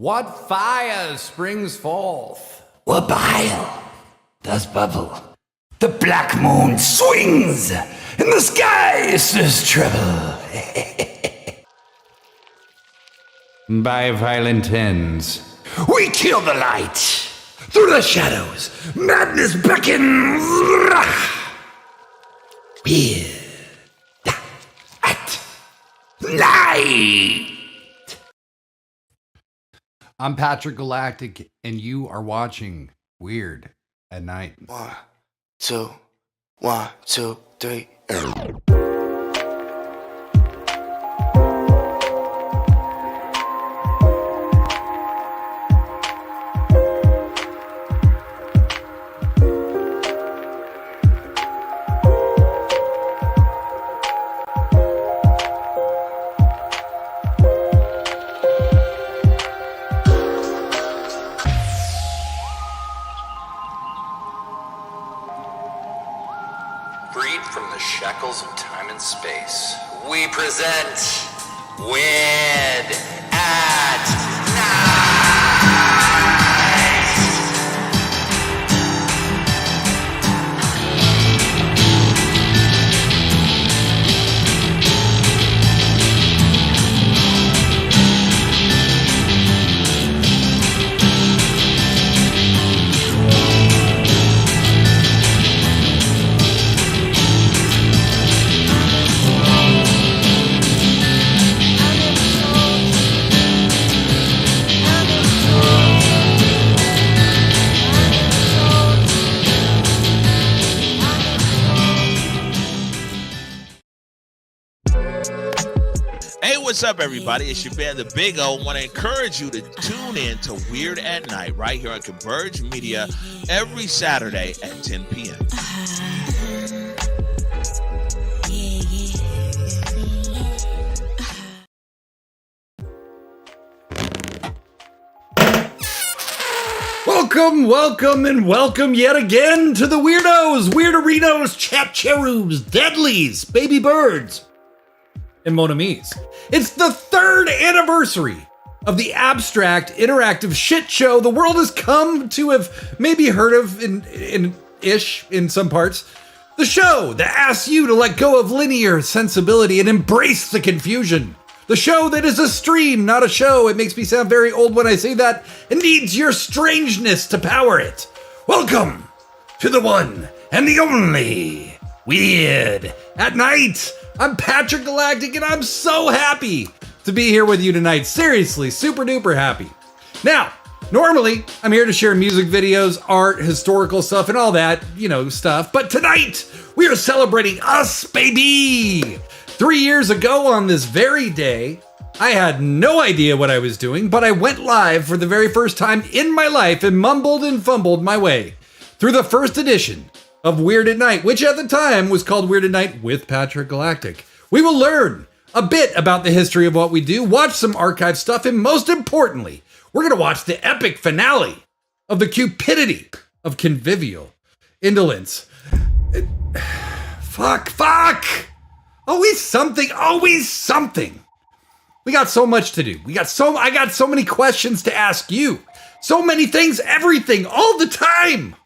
What fire springs forth? What bile does bubble? The black moon swings, in the sky there's trouble. By violent ends. We kill the light. Through the shadows, madness beckons. We're at night. I'm Patrick Galactic, and you are watching Weird at Night. 1, 2, 1, 2, 3. Freed from the shackles of time and space, we present Weird at Night! Hey, what's up, everybody? It's your band, The Big O. I want to encourage you to tune in to Weird at Night right here on Converge Media every Saturday at 10 p.m. Welcome yet again to the Weirdos, Weird-Arinos, Chat-Cherubs, Deadlies, Baby Birds, and Monamis. It's the 3rd anniversary of the abstract interactive shit show the world has come to have maybe heard of in some parts. The show that asks you to let go of linear sensibility and embrace the confusion. The show that is a stream, not a show. It makes me sound very old when I say that. It needs your strangeness to power it. Welcome to the one and the only Weird at Night. I'm Patrick Galactic, and I'm so happy to be here with you tonight. Seriously, super duper happy. Now, normally, I'm here to share music videos, art, historical stuff, and all that, stuff. But tonight, we are celebrating us, baby! 3 years ago on this very day, I had no idea what I was doing, but I went live for the very first time in my life and mumbled and fumbled my way through the first edition of Weird at Night, which at the time was called Weird at Night with Patrick Galactic. We will learn a bit about the history of what we do, watch some archive stuff, and most importantly, we're going to watch the epic finale of the cupidity of convivial indolence. Fuck! Always something. We got so much to do. I got so many questions to ask you. So many things, everything, all the time.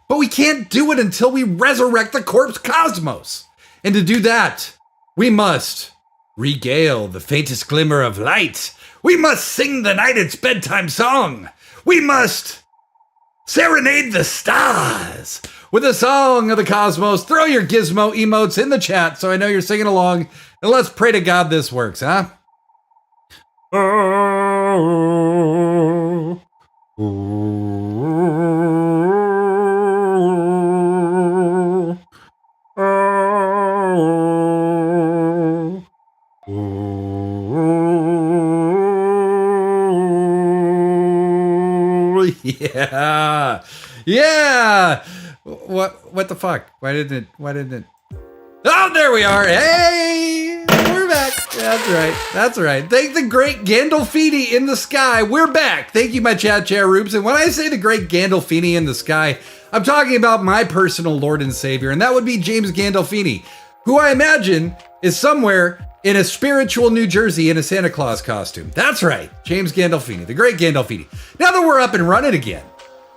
But we can't do it until we resurrect the corpse cosmos. And to do that, we must regale the faintest glimmer of light. We must sing the night its bedtime song. We must serenade the stars with a song of the cosmos. Throw your gizmo emotes in the chat so I know you're singing along. And let's pray to God this works, huh? Yeah. What the fuck? Why didn't it? Oh, there we are. Hey, we're back. That's right. Thank the great Gandolfini in the sky. We're back. Thank you, my chat rubes. And when I say the great Gandolfini in the sky, I'm talking about my personal Lord and Savior, and that would be James Gandolfini, who I imagine is somewhere in a spiritual New Jersey in a Santa Claus costume. That's right, James Gandolfini, the great Gandolfini. Now that we're up and running again,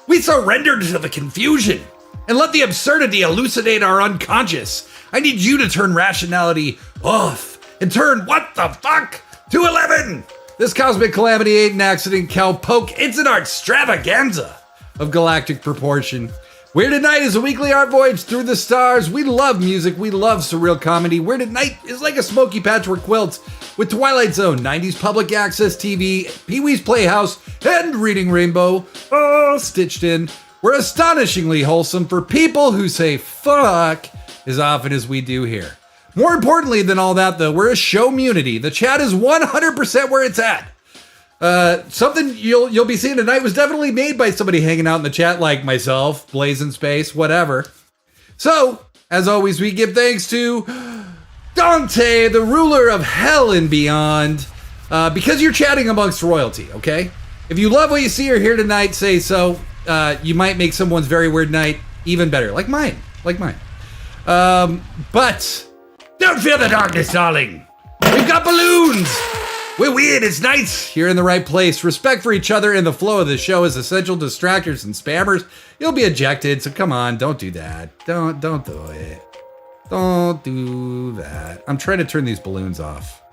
we surrender to the confusion and let the absurdity elucidate our unconscious. I need you to turn rationality off and turn what the fuck to 11. This cosmic calamity ain't an accident, cowpoke. It's an extravaganza of galactic proportion. Weird at Night is a weekly art voyage through the stars. We love music. We love surreal comedy. Weird at Night is like a smoky patchwork quilt with Twilight Zone, 90s public access TV, Pee-wee's Playhouse, and Reading Rainbow all stitched in. We're astonishingly wholesome for people who say fuck as often as we do here. More importantly than all that, though, we're a show-munity. The chat is 100% where it's at. Something you'll be seeing tonight was definitely made by somebody hanging out in the chat like myself, Blazing Space, whatever. So, as always, we give thanks to Dante, the ruler of hell and beyond, because you're chatting amongst royalty, okay? If you love what you see or hear tonight, say so. You might make someone's very weird night even better, like mine. But don't fear the darkness, darling. We've got balloons. We're weird, it's nice. You're in the right place. Respect for each other and the flow of the show is essential. Distractors and spammers, you'll be ejected. So come on, don't do that. Don't do it. Don't do that. I'm trying to turn these balloons off.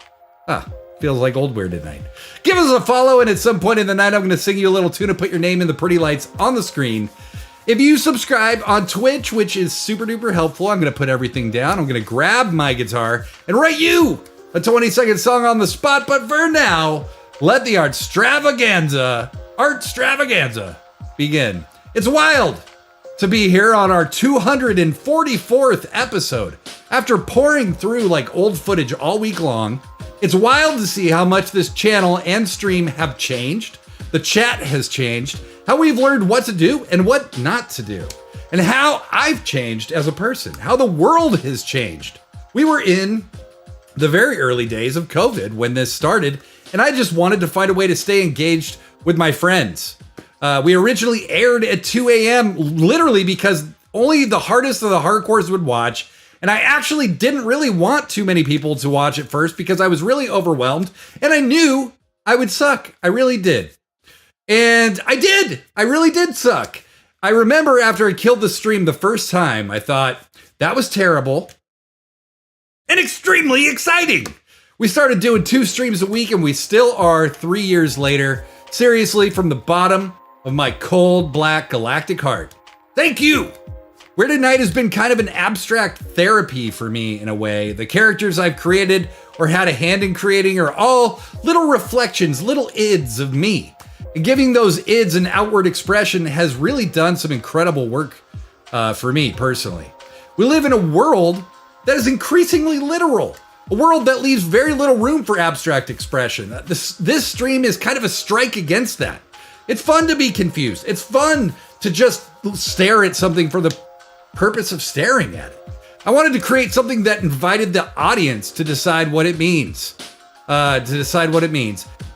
Feels like old Weird at Night. Give us a follow, and at some point in the night, I'm going to sing you a little tune and put your name in the pretty lights on the screen. If you subscribe on Twitch, which is super duper helpful, I'm going to put everything down. I'm going to grab my guitar and write you a 20-second song on the spot. But for now, let the art extravaganza begin. It's wild to be here on our 244th episode. After pouring through like old footage all week long, it's wild to see how much this channel and stream have changed. The chat has changed, how we've learned what to do and what not to do, and how I've changed as a person, how the world has changed. We were in the very early days of COVID when this started, and I just wanted to find a way to stay engaged with my friends. We originally aired at 2 a.m. literally because only the hardest of the hardcores would watch, and I actually didn't really want too many people to watch at first because I was really overwhelmed, and I knew I would suck. I really did. And I did. I really did suck. I remember after I killed the stream the first time, I thought, that was terrible and extremely exciting. We started doing 2 streams a week, and we still are 3 years later. Seriously, from the bottom of my cold, black, galactic heart. Thank you. Weird at Night has been kind of an abstract therapy for me in a way. The characters I've created or had a hand in creating are all little reflections, little ids of me. And giving those ids an outward expression has really done some incredible work for me personally. We live in a world that is increasingly literal, a world that leaves very little room for abstract expression. This stream is kind of a strike against that. It's fun to be confused. It's fun to just stare at something for the purpose of staring at it. I wanted to create something that invited the audience to decide what it means.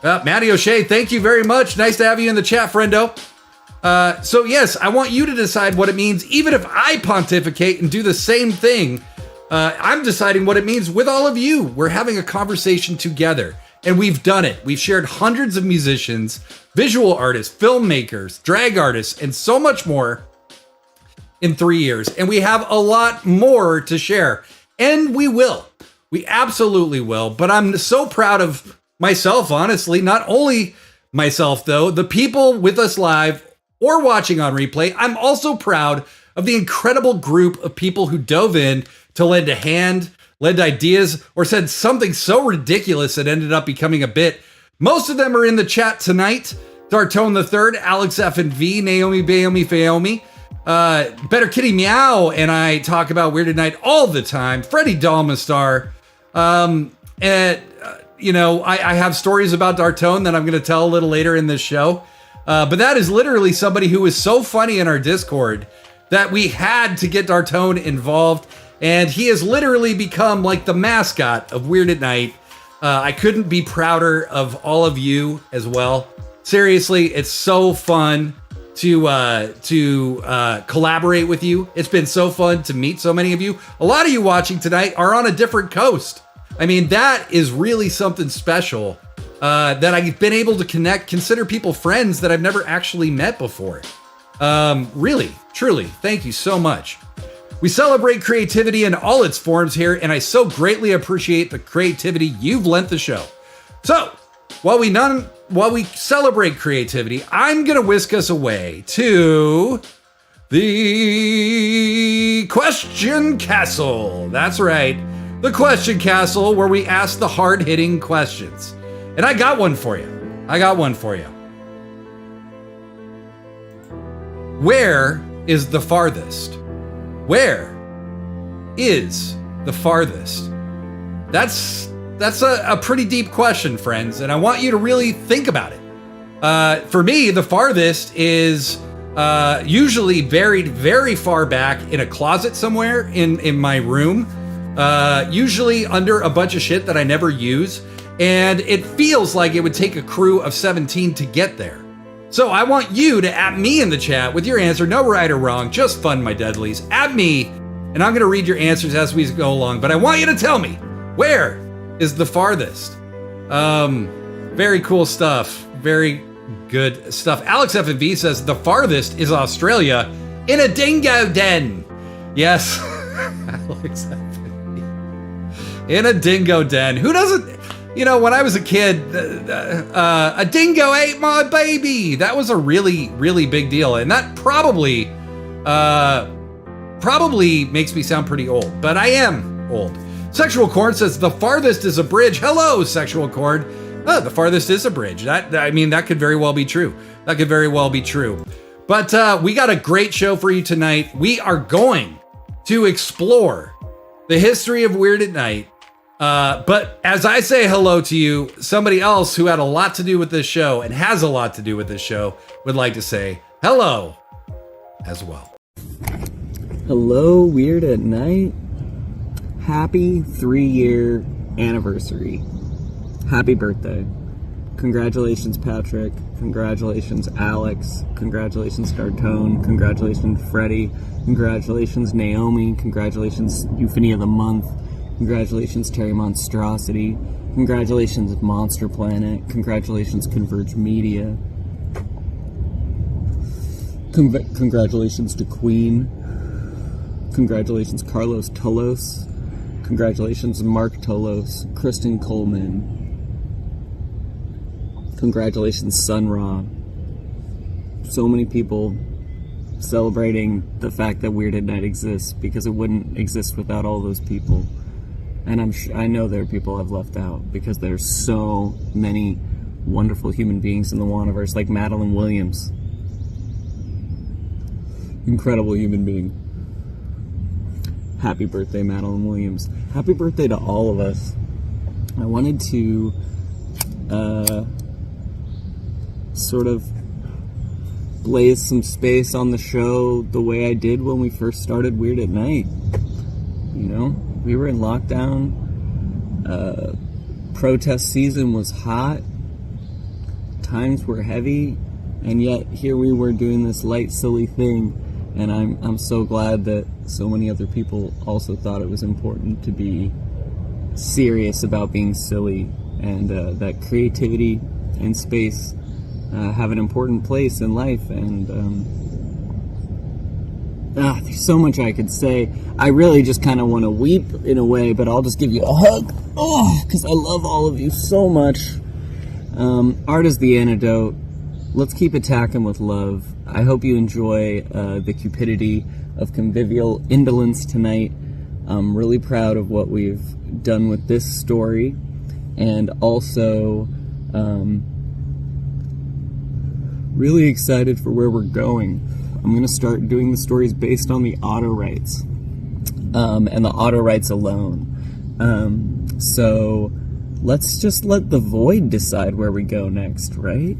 Matty O'Shea, thank you very much. Nice to have you in the chat, friendo. So yes, I want you to decide what it means. Even if I pontificate and do the same thing, I'm deciding what it means with all of you. We're having a conversation together, and we've done it. We've shared hundreds of musicians, visual artists, filmmakers, drag artists, and so much more in 3 years. And we have a lot more to share, and we will. We absolutely will. But I'm so proud of myself, honestly. Not only myself, though, the people with us live or watching on replay. I'm also proud of the incredible group of people who dove in to lend a hand, lend ideas, or said something so ridiculous it ended up becoming a bit. Most of them are in the chat tonight. Dartone III, Alex F and V, Naomi Baomi Faomi, Better Kitty Meow, and I talk about Weird at Night all the time. Freddie Dalmastar, I have stories about Dartone that I'm going to tell a little later in this show. But that is literally somebody who was so funny in our Discord that we had to get Dartone involved. And he has literally become like the mascot of Weird at Night. I couldn't be prouder of all of you as well. Seriously, it's so fun to collaborate with you. It's been so fun to meet so many of you. A lot of you watching tonight are on a different coast. I mean, that is really something special that I've been able to consider people friends that I've never actually met before. Really, truly, thank you so much. We celebrate creativity in all its forms here, and I so greatly appreciate the creativity you've lent the show. So, while we celebrate creativity, I'm gonna whisk us away to the Question Castle. That's right, the Question Castle, where we ask the hard-hitting questions. And I got one for you. Where is the farthest? Where is the farthest? That's a pretty deep question, friends, and I want you to really think about it. For me, the farthest is usually buried very far back in a closet somewhere in my room, usually under a bunch of shit that I never use, and it feels like it would take a crew of 17 to get there. So I want you to at me in the chat with your answer, no right or wrong, just fun, my deadlies. At me, and I'm gonna read your answers as we go along, but I want you to tell me, where is the farthest? Very cool stuff. Very good stuff. Alex F&V says the farthest is Australia in a dingo den. Yes, Alex F&V. In a dingo den. Who doesn't, you know, when I was a kid, a dingo ate my baby. That was a really, really big deal. And that probably makes me sound pretty old, but I am old. Sexual Corn says the farthest is a bridge. Hello, Sexual Corn. Oh, the farthest is a bridge. That could very well be true. But we got a great show for you tonight. We are going to explore the history of Weird at Night. But as I say hello to you, somebody else who had a lot to do with this show and has a lot to do with this show would like to say hello as well. Hello, Weird at Night. Happy 3-year anniversary. Happy birthday. Congratulations, Patrick. Congratulations, Alex. Congratulations, Dartone. Congratulations, Freddie. Congratulations, Naomi. Congratulations, Euphony of the Month. Congratulations, Terry Monstrosity. Congratulations, Monster Planet. Congratulations, Converge Media. Congratulations to Queen. Congratulations, Carlos Tolos. Congratulations, Mark Tolos. Kristen Coleman. Congratulations, Sun Ra. So many people celebrating the fact that Weird at Night exists, because it wouldn't exist without all those people. And I know there are people I've left out, because there's so many wonderful human beings in the WANiverse, like Madeline Williams. Incredible human being. Happy birthday, Madeline Williams. Happy birthday to all of us. I wanted to sort of blaze some space on the show the way I did when we first started Weird at Night. You know, we were in lockdown. Protest season was hot. Times were heavy. And yet here we were doing this light, silly thing. And I'm so glad that so many other people also thought it was important to be serious about being silly, and that creativity and space have an important place in life. And there's so much I could say. I really just kind of want to weep in a way, but I'll just give you a hug. Oh, because I love all of you so much. Art is the antidote. Let's keep attacking with love. I hope you enjoy the cupidity of convivial indolence tonight. I'm really proud of what we've done with this story, and also really excited for where we're going. I'm going to start doing the stories based on the auto rights, and the auto rights alone. So let's just let the void decide where we go next, right?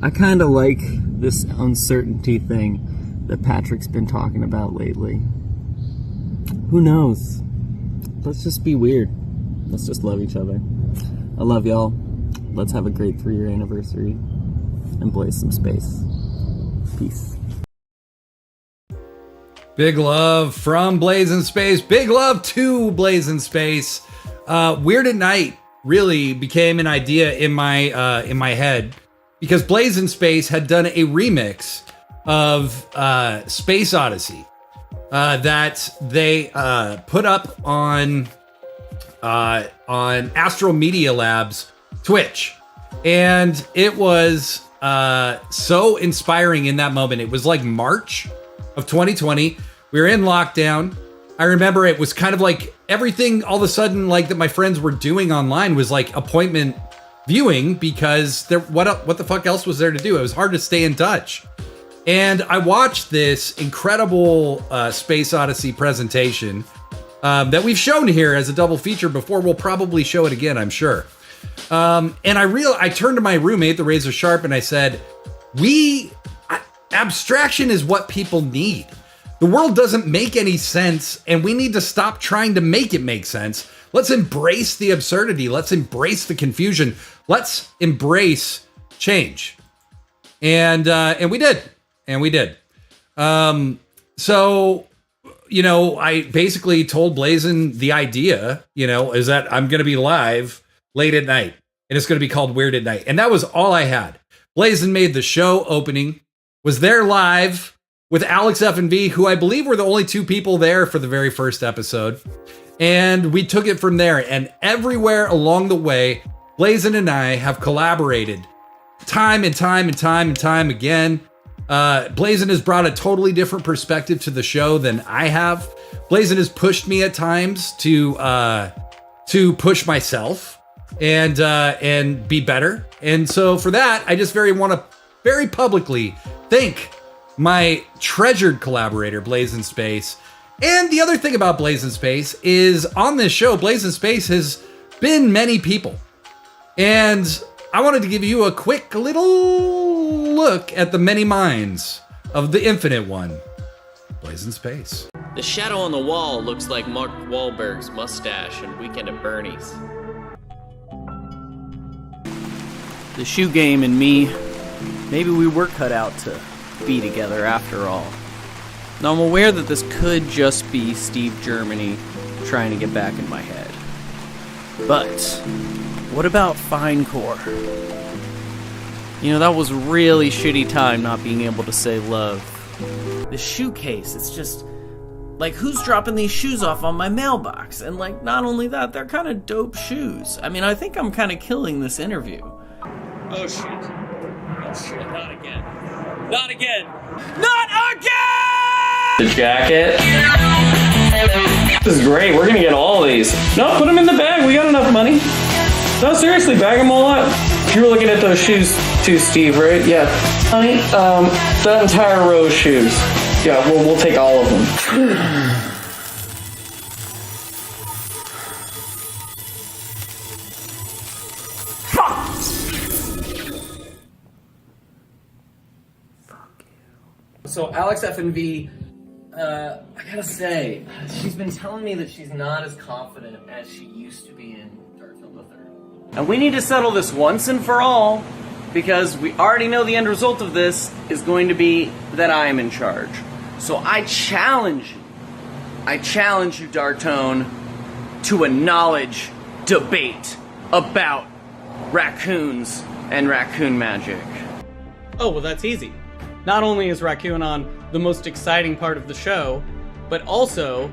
I kind of like this uncertainty thing that Patrick's been talking about lately. Who knows? Let's just be weird. Let's just love each other. I love y'all. Let's have a great 3-year anniversary and blaze some space. Peace. Big love from Blaze in Space. Big love to Blaze in Space. Weird at Night really became an idea in my head because Blaze in Space had done a remix of Space Odyssey that they put up on Astral Media Labs Twitch, and it was so inspiring in that moment. It was like March of 2020. We were in lockdown. I remember it was kind of like everything all of a sudden like that my friends were doing online was like appointment viewing because what the fuck else was there to do? It was hard to stay in touch. And I watched this incredible Space Odyssey presentation that we've shown here as a double feature before. We'll probably show it again, I'm sure. And I turned to my roommate, the Razor Sharp, and I said, abstraction is what people need. The world doesn't make any sense, and we need to stop trying to make it make sense. Let's embrace the absurdity. Let's embrace the confusion. Let's embrace change. And we did. And we did. So, you know, I basically told Blazin the idea, you know, is that I'm going to be live late at night, and it's going to be called Weird at Night. And that was all I had. Blazin made the show opening, was there live with Alex F&V, who I believe were the only two people there for the very first episode. And we took it from there. And everywhere along the way, Blazin and I have collaborated time and time again. Blazin has brought a totally different perspective to the show than I have. Blazin has pushed me at times to push myself and be better. And so for that, I just want to very publicly thank my treasured collaborator, Blaze in Space. And the other thing about Blaze in Space is on this show, Blaze in Space has been many people. And I wanted to give you a quick little look at the many minds of the Infinite One, Blaze in Space. The shadow on the wall looks like Mark Wahlberg's mustache in Weekend at Bernie's. The shoe game and me, maybe we were cut out to be together after all. Now I'm aware that this could just be Steve Germany trying to get back in my head. But what about Fine Core? You know, that was really shitty time not being able to say love. The shoe case, it's just like, who's dropping these shoes off on my mailbox? And like, not only that, they're kind of dope shoes. I mean, I think I'm kind of killing this interview. Oh shit. Oh shit, not again. Not again! Not again! The jacket. This is great. We're gonna get all of these. No, put them in the bag. We got enough money. No, seriously, bag them all up. You were looking at those shoes too, Steve, right? Yeah. Honey, that entire row of shoes. Yeah, we'll take all of them. So Alex F&V, I gotta say, she's been telling me that she's not as confident as she used to be in Darkfield with her. And we need to settle this once and for all, because we already know the end result of this is going to be that I am in charge. So I challenge you, Dartone, to a knowledge debate about raccoons and raccoon magic. Oh, well, that's easy. Not only is Raccoon the most exciting part of the show, but also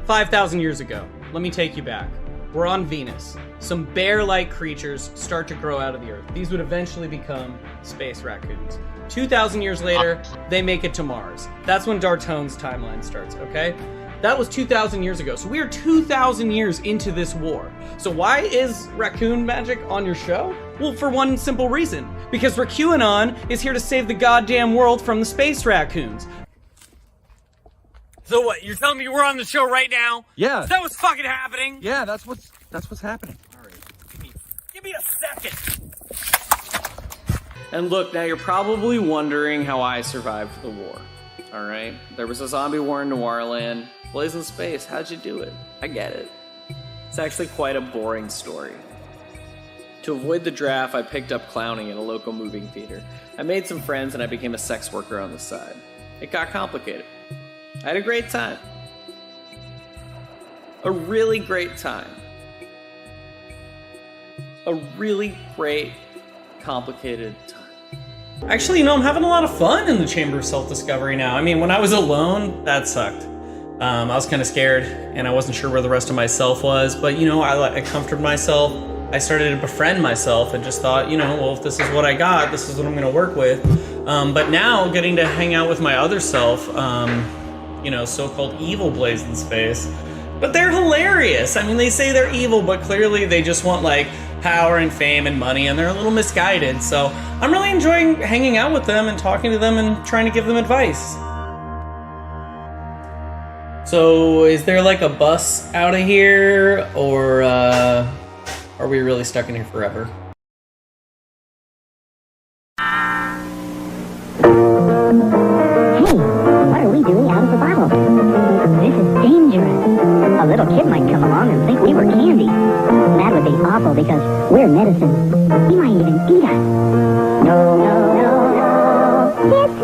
5,000 years ago. Let me take you back. We're on Venus. Some bear-like creatures start to grow out of the earth. These would eventually become space raccoons. 2,000 years later, they make it to Mars. That's when Dartone's timeline starts, okay? That was 2,000 years ago. So we are 2,000 years into this war. So why is raccoon magic on your show? Well, for one simple reason. Because Raccoon is here to save the goddamn world from the space raccoons. So what, you're telling me we're on the show right now? Yeah. Is that what's fucking happening? Yeah, that's what's happening. Alright, give me a second. And look, now you're probably wondering how I survived the war. Alright? There was a zombie war in Noirland. Blaze in Space, how'd you do it? I get it. It's actually quite a boring story. To avoid the draft, I picked up clowning at a local moving theater. I made some friends and I became a sex worker on the side. It got complicated. I had a great time. A really great time. a really great, complicated time. Actually, I'm having a lot of fun in the Chamber of Self-Discovery now. I mean, when I was alone, that sucked. I was kind of scared, and I wasn't sure where the rest of myself was, but, I comforted myself. I started to befriend myself and just thought, well, if this is what I got, this is what I'm going to work with. But now, getting to hang out with my other self, so-called evil Blazing Space, but they're hilarious. I mean, they say they're evil, but clearly they just want, power and fame and money, and they're a little misguided. So I'm really enjoying hanging out with them and talking to them and trying to give them advice. So is there a bus out of here, or are we really stuck in here forever? Hey, what are we doing out of the bottle? This is dangerous. A little kid might come along and think we were candy. That would be awful because we're medicine. He might even eat us. No, no, no, no. This is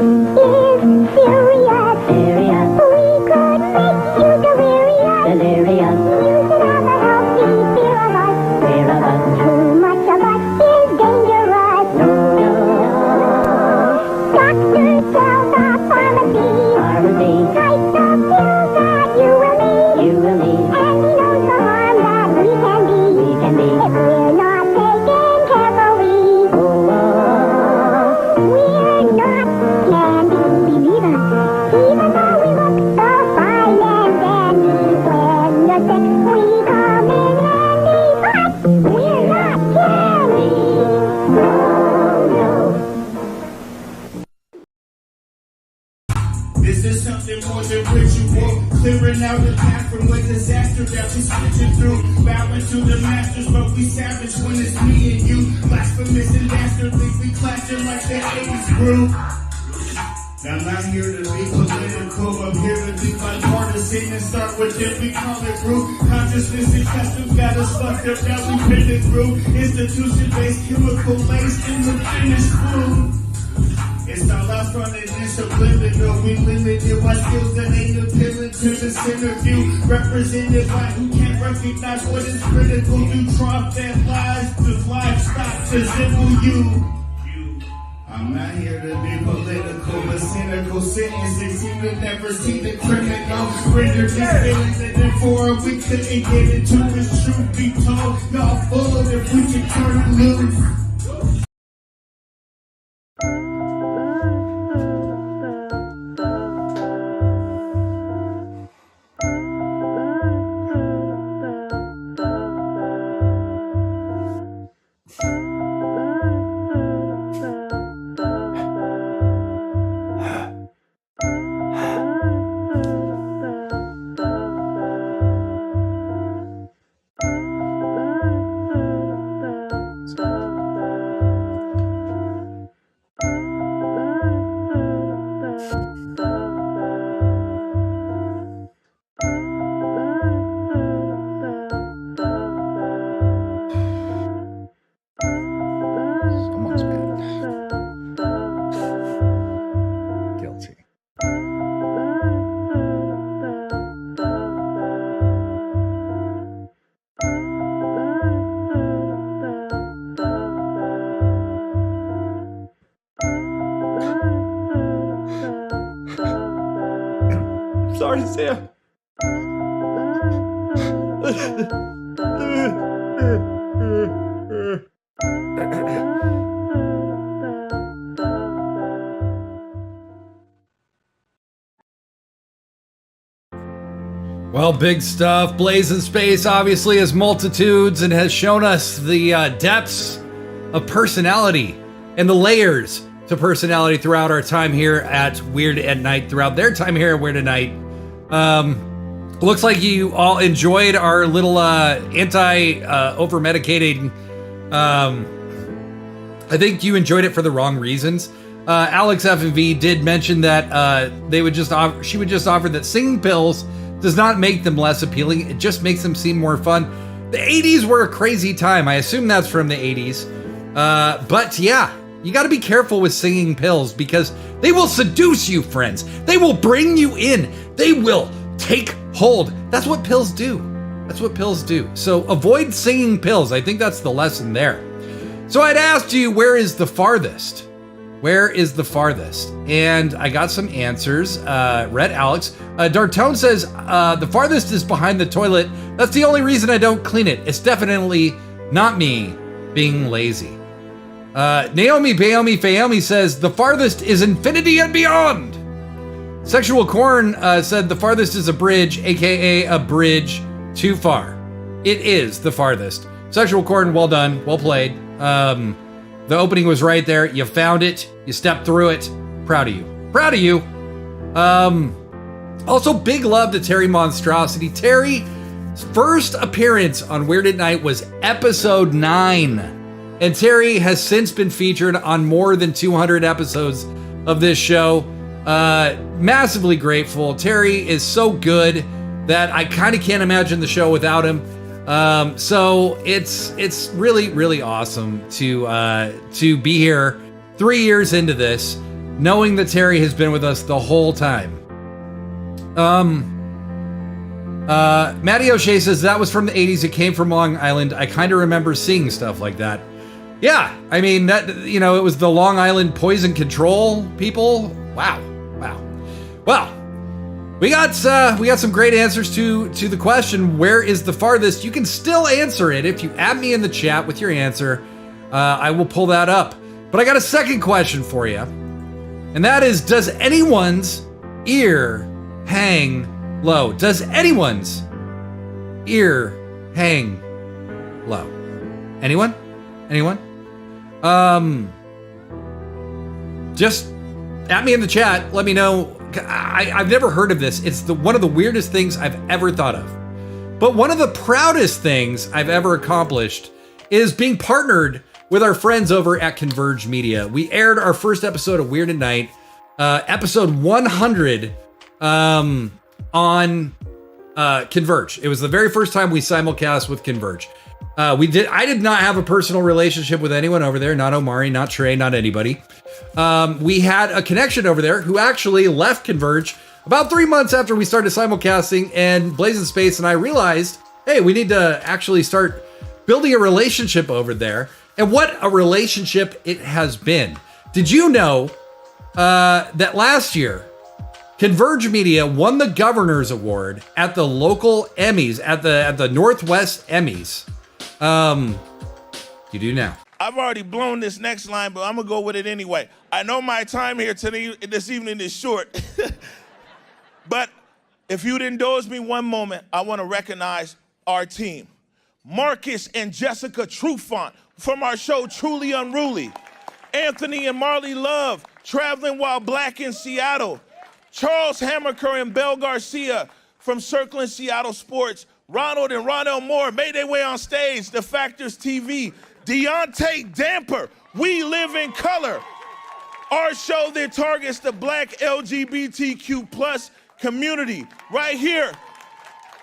serious. Serious. We could make you delirious. Delirious. Use it as a healthy fear of us. Fear of us. Too much of us is dangerous. No, no, no. Doctors tell the pharmacy. Pharmacy. Types of pills that you will need. You will need. And he knows the harm that we can be. We can be. If we're not taken carefully. Oh, we're not candy believers. Even though we look so fine and dandy. When you're sick, we come in handy. But we're not candy. No, no. This is something more than ritual. Clearing out the path from what disaster that we switching through. Bowing to the masters, but we savage when it's me and you. Blasphemous and dastardly, we clashing like the 80s grew. Now I'm not here to be political, I'm here to be bipartisan and start with them, we call it group. Consciousness and customs got us fucked up, now we been it through. Institution-based, chemical-laced in the finished food. It's all out front and it's subliminal. We limited by skills that ain't appealing to the center view. Represented by who can't recognize what is critical. You drop that lies to livestock to simple you. I'm not here to be political, but cynical. Sentencing seem to never see the criminal. Rendered these feelings and therefore we couldn't get into his truth be told. Y'all full if we can turn it loose. Sorry, Sam. Well, big stuff. Blazing Space obviously has multitudes and has shown us the depths of personality and the layers to personality throughout our time here at Weird at Night, throughout their time here at Weird at Night. Looks like you all enjoyed our little over-medicating. I think you enjoyed it for the wrong reasons. Alex F&V did mention that she would just offer that singing pills does not make them less appealing. It just makes them seem more fun. The 80s were a crazy time. I assume that's from the 80s. But yeah, you got to be careful with singing pills because they will seduce you, friends. They will bring you in. They will take hold. That's what pills do. That's what pills do. So avoid singing pills. I think that's the lesson there. So I'd asked you, where is the farthest? Where is the farthest? And I got some answers. Red Alex. Dartone says, the farthest is behind the toilet. That's the only reason I don't clean it. It's definitely not me being lazy. Naomi Fayomi says, the farthest is infinity and beyond. Sexual Corn said, the farthest is a bridge, aka a bridge too far. It is the farthest. Sexual Corn, well done, well played. The opening was right there. You found it. You stepped through it. Proud of you. Proud of you. Also, big love to Terry Monstrosity. Terry's first appearance on Weird at Night was episode 9. And Terry has since been featured on more than 200 episodes of this show. Massively grateful. Terry is so good that I kind of can't imagine the show without him. So it's really, really awesome to be here 3 years into this, knowing that Terry has been with us the whole time. Matty O'Shea says, that was from the 80s. It came from Long Island. I kind of remember seeing stuff like that. Yeah, I mean, that, you know, it was the Long Island poison control people. Wow. Well, we got some great answers to the question, where is the farthest? You can still answer it if you add me in the chat with your answer. I will pull that up. But I got a second question for you. And that is, does anyone's ear hang low? Does anyone's ear hang low? Anyone? Just at me in the chat. Let me know. I've never heard of this. It's one of the weirdest things I've ever thought of. But one of the proudest things I've ever accomplished is being partnered with our friends over at Converge Media. We aired our first episode of Weird at Night, episode 100, on Converge. It was the very first time we simulcast with Converge. I did not have a personal relationship with anyone over there, not Omari, not Trey, not anybody. We had a connection over there who actually left Converge about 3 months after we started simulcasting, and Blazing Space and I realized, hey, we need to actually start building a relationship over there. And what a relationship it has been. Did you know that last year, Converge Media won the Governor's Award at the local Emmys, at the Northwest Emmys? You do now. I've already blown this next line, but I'm going to go with it anyway. I know my time here this evening is short. But if you'd indulge me one moment, I want to recognize our team. Marcus and Jessica Trufant from our show Truly Unruly. Anthony and Marley Love, Traveling While Black in Seattle. Charles Hammerker and Belle Garcia from Circling Seattle Sports. Ronald and Ronell Moore made their way on stage. The Factors TV. Deontay Damper, We Live in Color. Our show that targets the Black LGBTQ plus community. Right here,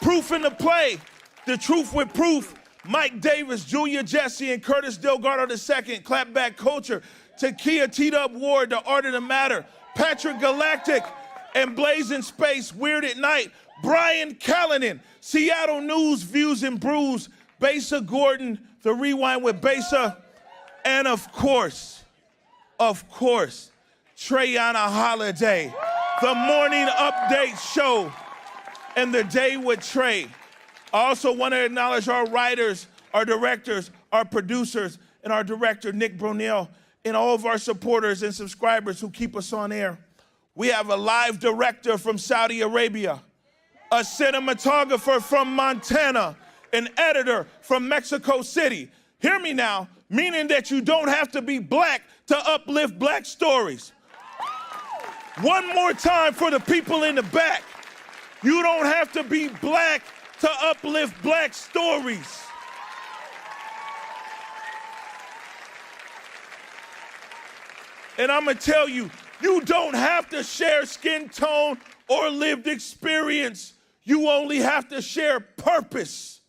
Proof in the Play, The Truth with Proof. Mike Davis, Julia Jesse, and Curtis Delgado II, Clapback Culture. Takia T-Dub Ward, The Art of the Matter. Patrick Galactic and Blazing Space, Weird at Night. Brian Callanan, Seattle News, Views and Brews. Besa Gordon, The Rewind with Besa. And of course, Treyana Holiday, The Morning Update Show, and The Day with Trey. I also want to acknowledge our writers, our directors, our producers, and our director, Nick Brunel, and all of our supporters and subscribers who keep us on air. We have a live director from Saudi Arabia, a cinematographer from Montana, an editor from Mexico City. Hear me now, meaning that you don't have to be black to uplift black stories. One more time for the people in the back. You don't have to be black to uplift black stories. And I'm gonna tell you, you don't have to share skin tone or lived experience. You only have to share purpose.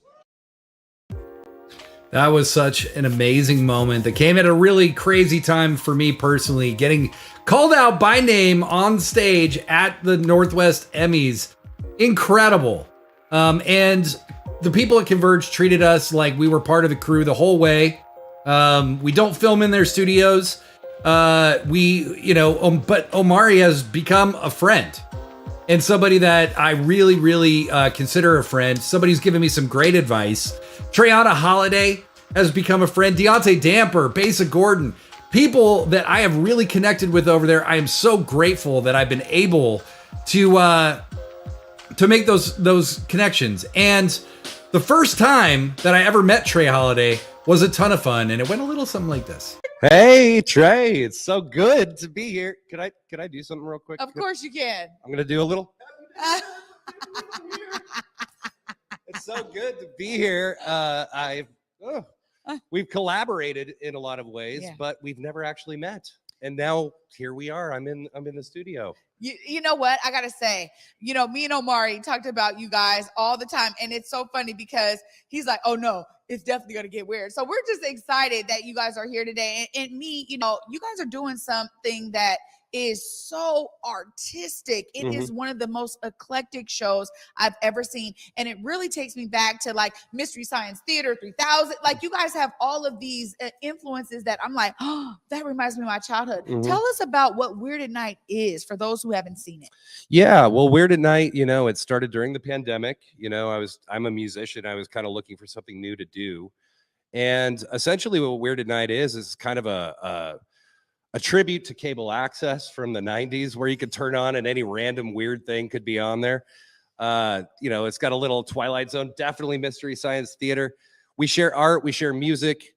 That was such an amazing moment that came at a really crazy time for me personally, getting called out by name on stage at the Northwest Emmys. Incredible. And the people at Converge treated us like we were part of the crew the whole way. We don't film in their studios. But Omari has become a friend and somebody that I really, really consider a friend. Somebody who's given me some great advice. Treyana Holiday has become a friend. Deontay Damper, Besa Gordon, people that I have really connected with over there. I am so grateful that I've been able to make those connections. And the first time that I ever met Trey Holiday was a ton of fun, and it went a little something like this. Hey Trey, it's so good to be here. Could I do something real quick? Of course you can. I'm gonna do a little. It's so good to be here. We've collaborated in a lot of ways, but we've never actually met. And now here we are. I'm in the studio. You know what? I gotta say, me and Omari talked about you guys all the time, and it's so funny because he's like, "Oh no, it's definitely gonna get weird." So we're just excited that you guys are here today, and me, you guys are doing something that is so artistic. It is one of the most eclectic shows I've ever seen, and it really takes me back to like Mystery Science Theater 3000. Like, you guys have all of these influences that I'm like, oh, that reminds me of my childhood. Tell us about what Weird at Night is for those who haven't seen it. Yeah, well, Weird at Night, it started during the pandemic. I'm a musician. I was kind of looking for something new to do, and essentially what Weird at Night is kind of a tribute to cable access from the 90s, where you could turn on and any random weird thing could be on there. It's got a little Twilight Zone, definitely Mystery Science Theater. We share art, we share music.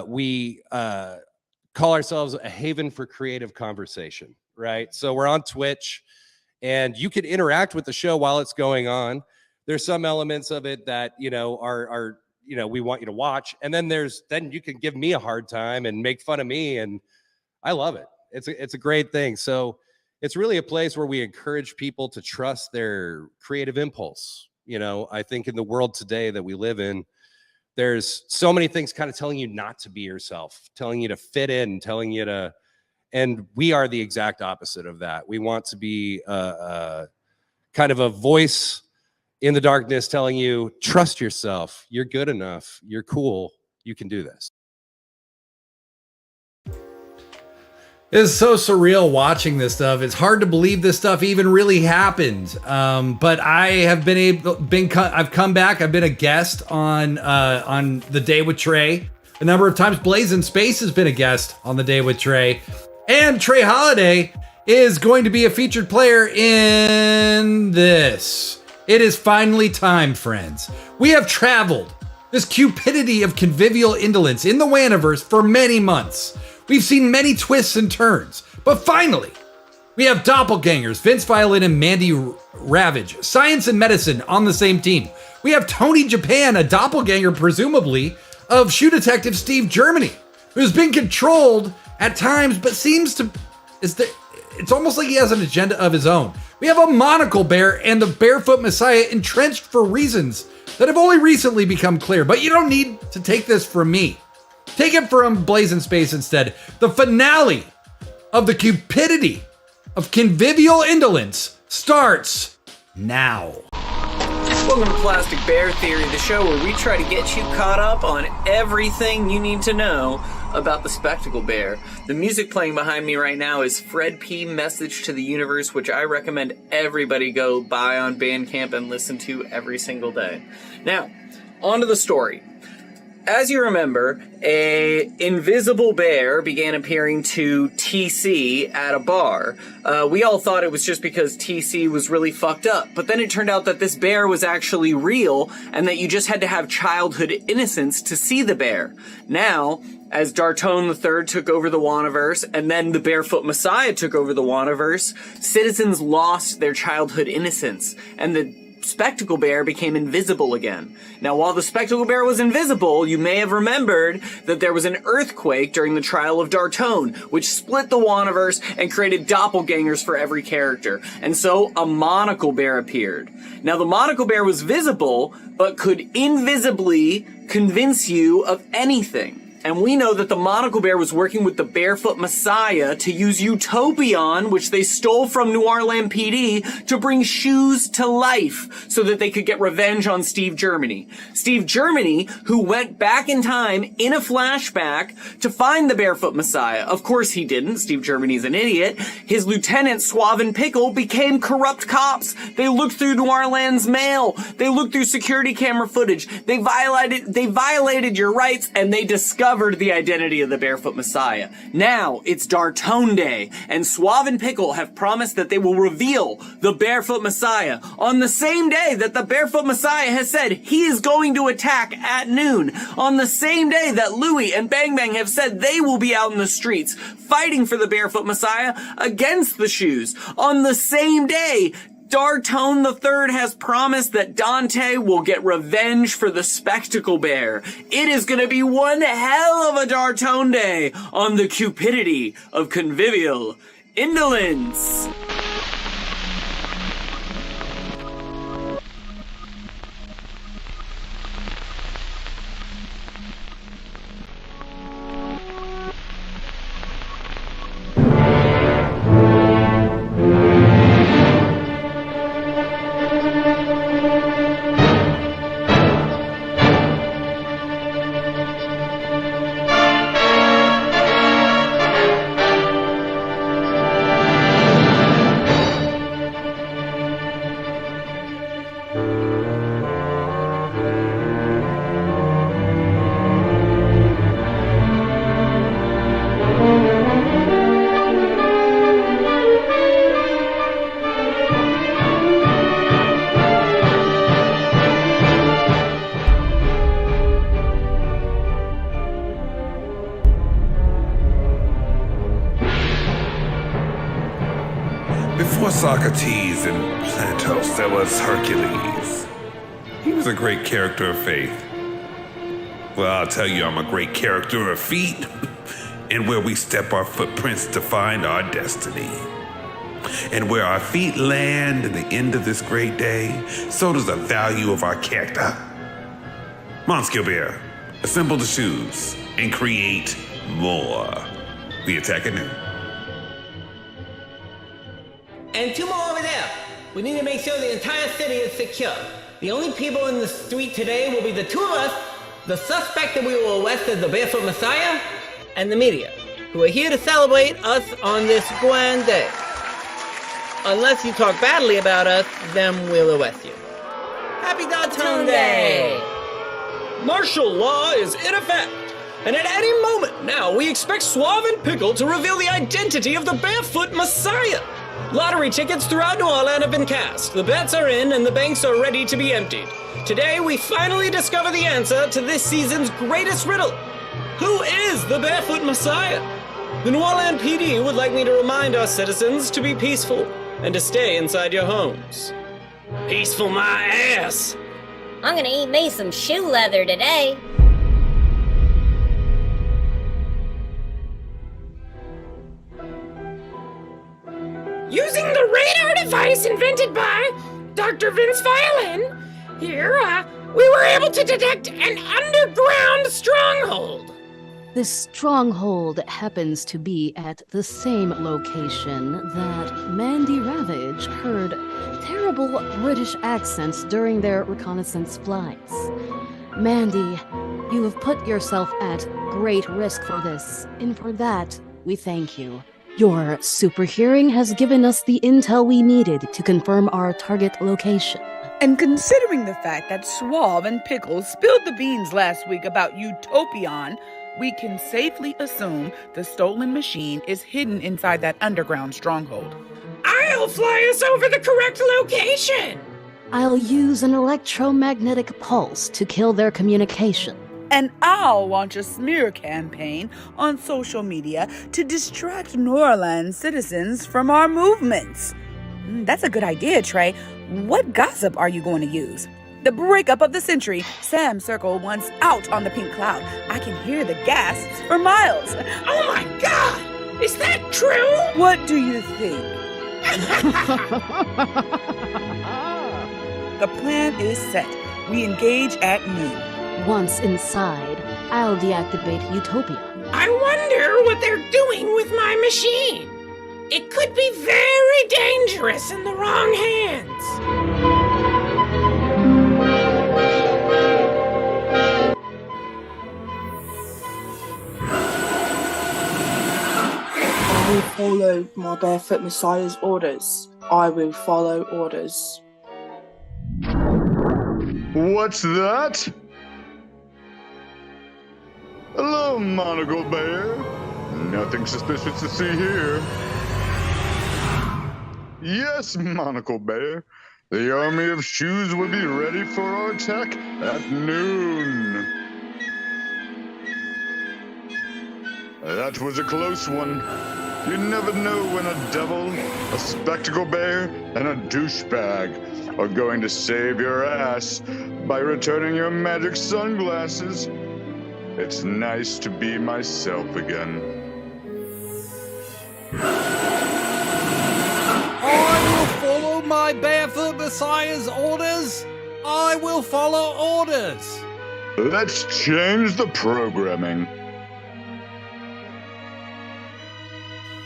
We call ourselves a haven for creative conversation, right? So we're on Twitch, and you can interact with the show while it's going on. There's some elements of it that, are we want you to watch. And then then you can give me a hard time and make fun of me, and I love it. It's a great thing. So it's really a place where we encourage people to trust their creative impulse. I think in the world today that we live in, there's so many things kind of telling you not to be yourself, telling you to fit in, and we are the exact opposite of that. We want to be kind of a voice in the darkness telling you, trust yourself. You're good enough. You're cool. You can do this. It's so surreal watching this stuff. It's hard to believe this stuff even really happened. But I have I've come back. I've been a guest on The Day with Trey a number of times. Blazing Space has been a guest on The Day with Trey, and Trey Holiday is going to be a featured player in this. It is finally time, friends. We have traveled this cupidity of convivial indolence in the WANiverse for many months. We've seen many twists and turns, but finally, we have doppelgangers, Vince Violin and Mandy Ravage, science and medicine on the same team. We have Tony Japan, a doppelganger, presumably, of Shoe Detective Steve Germany, who's been controlled at times, but it's almost like he has an agenda of his own. We have a monocle bear and the Barefoot Messiah entrenched for reasons that have only recently become clear, but you don't need to take this from me. Take it from Blazing Space instead. The finale of the cupidity of convivial indolence starts now. Welcome to Plastic Bear Theory, the show where we try to get you caught up on everything you need to know about the Spectacle Bear. The music playing behind me right now is Fred P. Message to the Universe, which I recommend everybody go buy on Bandcamp and listen to every single day. Now, on to the story. As you remember, a invisible bear began appearing to TC at a bar. We all thought it was just because TC was really fucked up, but then it turned out that this bear was actually real and that you just had to have childhood innocence to see the bear. Now, as Dartone III took over the WANiverse and then the Barefoot Messiah took over the WANiverse, citizens lost their childhood innocence, and the Spectacle Bear became invisible again. Now, while the Spectacle Bear was invisible, you may have remembered that there was an earthquake during the trial of Dartone, which split the WANiverse and created doppelgangers for every character. And so, a Monocle Bear appeared. Now, the Monocle Bear was visible, but could invisibly convince you of anything. And we know that the Monocle Bear was working with the Barefoot Messiah to use Utopion, which they stole from New Orleans PD, to bring shoes to life so that they could get revenge on Steve Germany. Steve Germany, who went back in time in a flashback to find the Barefoot Messiah. Of course he didn't. Steve Germany's an idiot. His lieutenant, Suave and Pickle, became corrupt cops. They looked through New Orleans mail. They looked through security camera footage. They violated your rights, and they discovered the identity of the Barefoot Messiah. Now it's Dartone Day, and Suave and Pickle have promised that they will reveal the Barefoot Messiah on the same day that the Barefoot Messiah has said he is going to attack at noon. On the same day that Louie and Bang Bang have said they will be out in the streets fighting for the Barefoot Messiah against the shoes. On the same day, Dartone III has promised that Dante will get revenge for the Spectacle Bear. It is going to be one hell of a Dartone Day on the cupidity of convivial indolence. Before Socrates and Platos, there was Hercules. He was a great character of faith. Well, I'll tell you, I'm a great character of feet, and where we step our footprints to find our destiny. And where our feet land in the end of this great day, so does the value of our character. Monstrosity Bear, assemble the shoes and create more. We attack at noon. And two more over there. We need to make sure the entire city is secure. The only people in the street today will be the two of us, the suspect that we will arrest as the Barefoot Messiah, and the media, who are here to celebrate us on this grand day. Unless you talk badly about us, then we'll arrest you. Happy Dartone Day! Martial law is in effect, and at any moment now we expect Suave and Pickle to reveal the identity of the Barefoot Messiah. Lottery tickets throughout New Orleans have been cast, the bets are in, and the banks are ready to be emptied. Today we finally discover the answer to this season's greatest riddle. Who is the Barefoot Messiah? The New Orleans PD would like me to remind our citizens to be peaceful and to stay inside your homes. Peaceful my ass! I'm gonna eat me some shoe leather today. Using the radar device invented by Dr. Vince Violin, here, we were able to detect an underground stronghold. This stronghold happens to be at the same location that Mandy Ravage heard terrible British accents during their reconnaissance flights. Mandy, you have put yourself at great risk for this, and for that, we thank you. Your super hearing has given us the intel we needed to confirm our target location. And considering the fact that Suave and Pickle spilled the beans last week about Utopion, we can safely assume the stolen machine is hidden inside that underground stronghold. I'll fly us over the correct location! I'll use an electromagnetic pulse to kill their communication. And I'll launch a smear campaign on social media to distract New Orleans citizens from our movements. That's a good idea, Trey. What gossip are you going to use? The breakup of the century. Sam Circle once out on the pink cloud. I can hear the gasps for miles. Oh my God! Is that true? What do you think? The plan is set. We engage at noon. Once inside, I'll deactivate Utopia. I wonder what they're doing with my machine. It could be very dangerous in the wrong hands. I will follow my Barefoot Messiah's orders. I will follow orders. What's that? Hello, Monocle Bear. Nothing suspicious to see here. Yes, Monocle Bear. The army of shoes will be ready for our attack at noon. That was a close one. You never know when a devil, a spectacle bear, and a douchebag are going to save your ass by returning your magic sunglasses. It's nice to be myself again. I will follow my Barefoot Messiah's orders. I will follow orders. Let's change the programming.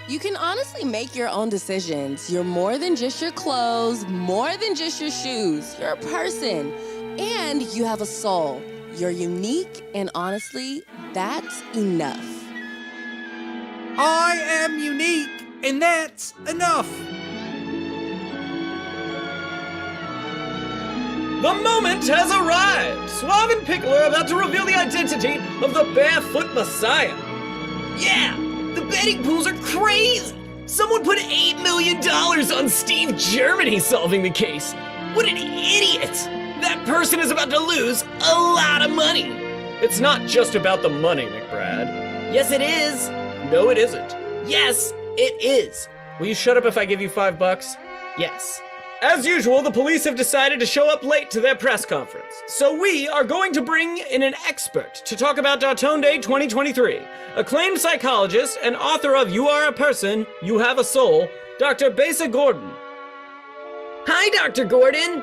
You can honestly make your own decisions. You're more than just your clothes, more than just your shoes. You're a person, and you have a soul. You're unique, and honestly, that's enough. I am unique, and that's enough. The moment has arrived! Suave and Pickle are about to reveal the identity of the Barefoot Messiah. Yeah! The betting pools are crazy! Someone put $8 million on Steve Germany solving the case. What an idiot! That person is about to lose a lot of money. It's not just about the money, McBrad. Yes, it is. No, it isn't. Yes, it is. Will you shut up if I give you $5? Yes. As usual, the police have decided to show up late to their press conference. So we are going to bring in an expert to talk about Dartonde 2023. Acclaimed psychologist and author of You Are a Person, You Have a Soul, Dr. Besa Gordon. Hi, Dr. Gordon.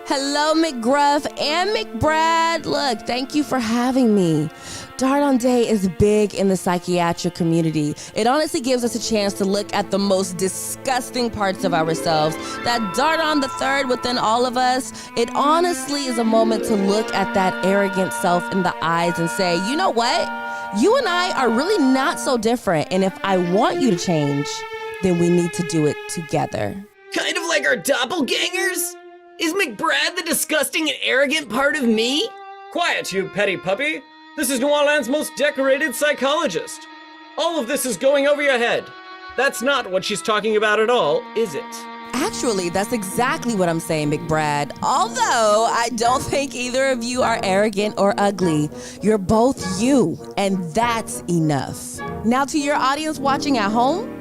Hello, McGruff and McBrad. Look, thank you for having me. Dartonde is big in the psychiatric community. It honestly gives us a chance to look at the most disgusting parts of ourselves, that Dardon the third within all of us. It honestly is a moment to look at that arrogant self in the eyes and say, you know what? You and I are really not so different, and if I want you to change, then we need to do it together. Kind of like our doppelgangers? Is McBrad the disgusting and arrogant part of me? Quiet, you petty puppy. This is New Orleans' most decorated psychologist. All of this is going over your head. That's not what she's talking about at all, is it? Actually, that's exactly what I'm saying, McBrad. Although I don't think either of you are arrogant or ugly. You're both you, and that's enough. Now to your audience watching at home,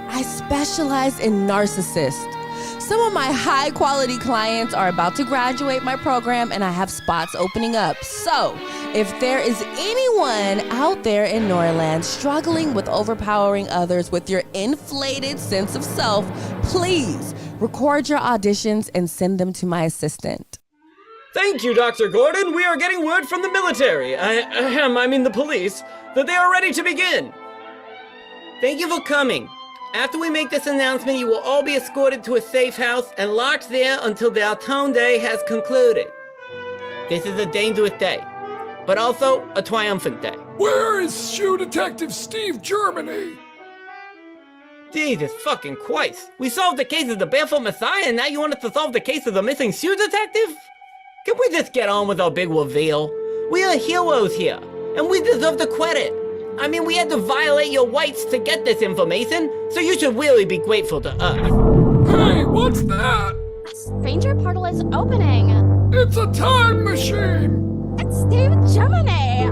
I specialize in narcissists. Some of my high-quality clients are about to graduate my program, and I have spots opening up. So, if there is anyone out there in Norland struggling with overpowering others with your inflated sense of self, please record your auditions and send them to my assistant. Thank you, Dr. Gordon. We are getting word from the military, I mean the police, that they are ready to begin. Thank you for coming. After we make this announcement, you will all be escorted to a safe house and locked there until the Dartonde has concluded. This is a dangerous day, but also a triumphant day. Where is Shoe Detective Steve Germany? Jesus fucking Christ. We solved the case of the Barefoot Messiah, and now you want us to solve the case of the missing shoe detective? Can we just get on with our big reveal? We are heroes here, and we deserve the credit. I mean, we had to violate your rights to get this information, so you should really be grateful to us. Hey, what's that? A stranger portal is opening. It's a time machine. It's Steve Germany.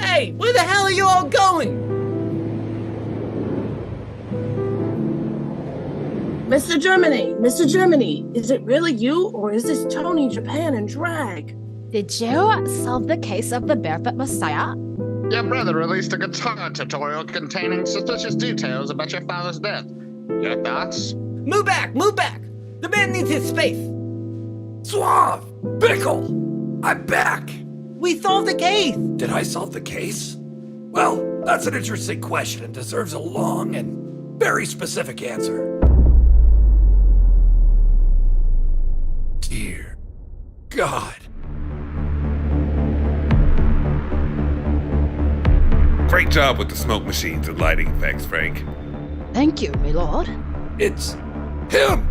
Hey, where the hell are you all going? Mr. Germany, is it really you, or is this Tony Japan in drag? Did you solve the case of the Barefoot Messiah? Your brother released a guitar tutorial containing suspicious details about your father's death. Your thoughts? Move back! The man needs his space. Suave! Pickle! I'm back! We solved the case. Did I solve the case? Well, that's an interesting question and deserves a long and very specific answer. Dear God. Great job with the smoke machines and lighting effects, Frank. Thank you, my lord. It's him!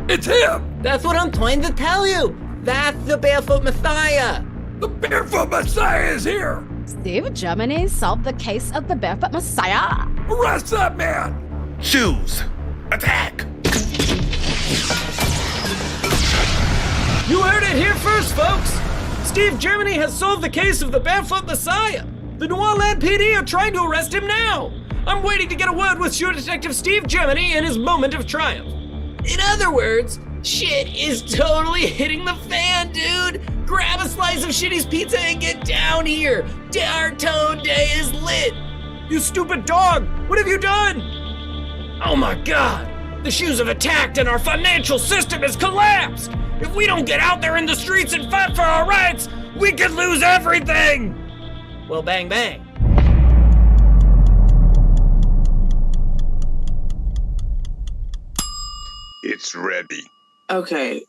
It's him! That's what I'm trying to tell you. That's the Barefoot Messiah. The Barefoot Messiah is here! Steve Germany solved the case of the Barefoot Messiah. Arrest that man! Shoes! Attack! You heard it here first, folks! Steve Germany has solved the case of the Barefoot Messiah. The New Orleans PD are trying to arrest him now. I'm waiting to get a word with Shoe Detective Steve Germany in his moment of triumph. In other words, shit is totally hitting the fan, dude. Grab a slice of Shitty's pizza and get down here. Our Toad Day is lit. You stupid dog, what have you done? Oh my God, the shoes have attacked and our financial system has collapsed. If we don't get out there in the streets and fight for our rights, we could lose everything. Well, bang, bang. It's ready. Okay,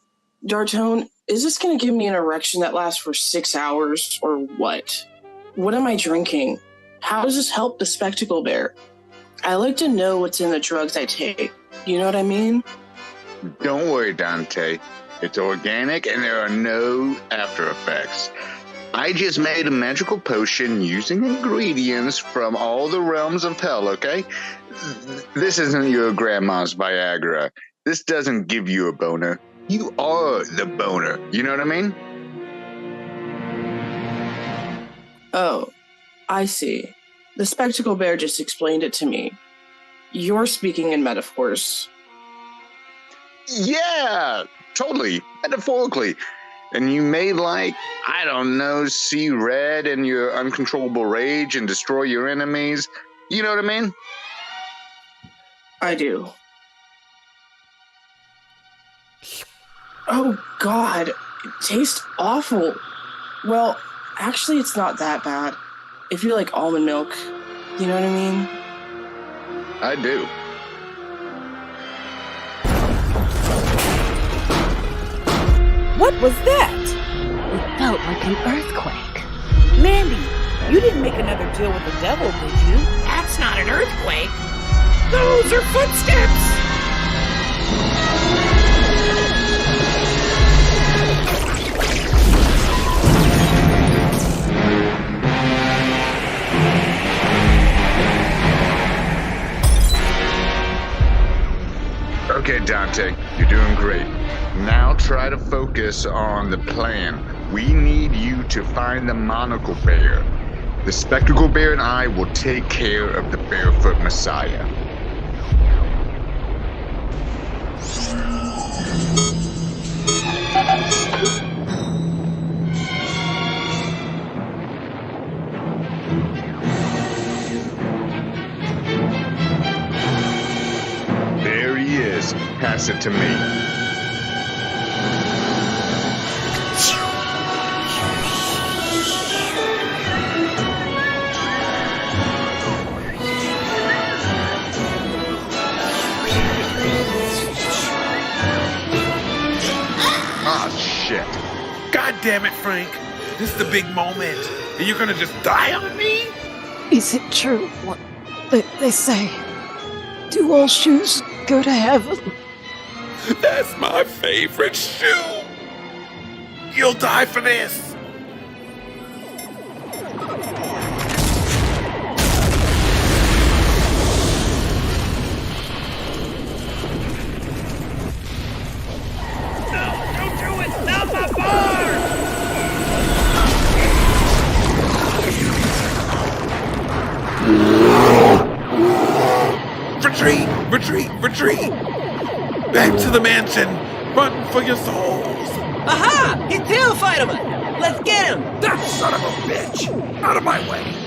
Dartone, is this gonna give me an erection that lasts for 6 hours, or what? What am I drinking? How does this help the spectacle bear? I like to know what's in the drugs I take. You know what I mean? Don't worry, Dante. It's organic and there are no after effects. I just made a magical potion using ingredients from all the realms of hell, okay? This isn't your grandma's Viagra. This doesn't give you a boner. You are the boner. You know what I mean? Oh, I see. The spectacle bear just explained it to me. You're speaking in metaphors. Yeah, totally. Metaphorically. And you may, like, I don't know, see red in your uncontrollable rage and destroy your enemies. You know what I mean? I do. Oh, God. It tastes awful. Well, actually, it's not that bad. If you like almond milk, you know what I mean? I do. What was that? It felt like an earthquake. Mandy, you didn't make another deal with the devil, did you? That's not an earthquake. Those are footsteps. Okay, Dante, you're doing great. Now try to focus on the plan. We need you to find the monocle bear. The spectacle bear and I will take care of the Barefoot Messiah. There he is. Pass it to me. Shit. God damn it, Frank. This is the big moment. And you're gonna just die on me? Is it true what they say? Do all shoes go to heaven? That's my favorite shoe. You'll die for this. Retreat! Retreat! Retreat! Back to the mansion! Run for your souls! Aha! He tail-fight him! Let's get him! That son of a bitch! Out of my way!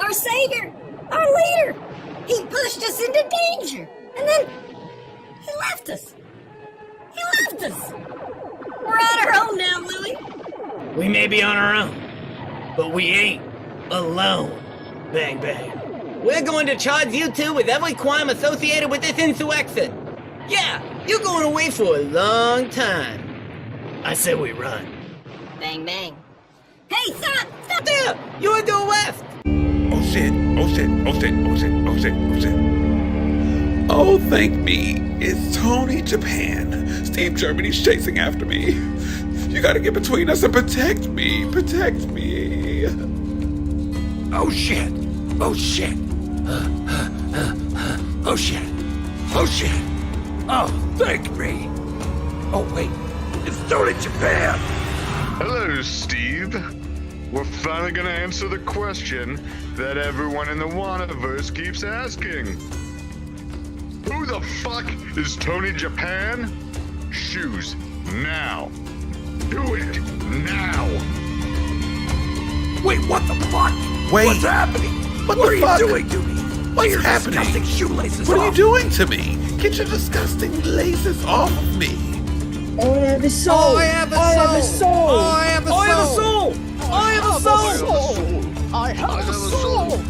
our savior, our leader. He pushed us into danger, and then he left us. He left us. We're on our own now, Louie. We may be on our own, but we ain't alone. Bang, bang. We're going to charge you two with every crime associated with this insurrection. Yeah, you're going away for a long time. I say we run. Bang, bang. Hey, stop! Stop there! You're the west! Oh shit, oh shit, oh shit, oh shit, oh shit, oh shit. Oh, thank me. It's Tony Japan. Steve Germany's chasing after me. You gotta get between us and protect me. Protect me. Oh shit. Oh shit. Oh shit. Oh shit. Oh, thank me. Oh wait, it's Tony Japan. Hello, Steve. We're finally gonna answer the question that everyone in the Waniverse keeps asking. Who the fuck is Tony Japan? Shoes, now. Do it, now. Wait, what the fuck? Wait. What's happening? What are the you fuck? doing to me? What's Your happening? disgusting shoelaces What are you off. doing to me? Get your disgusting laces off of me. I have a soul. I have a soul. I have a soul. I have a soul. I have a soul. I have a soul.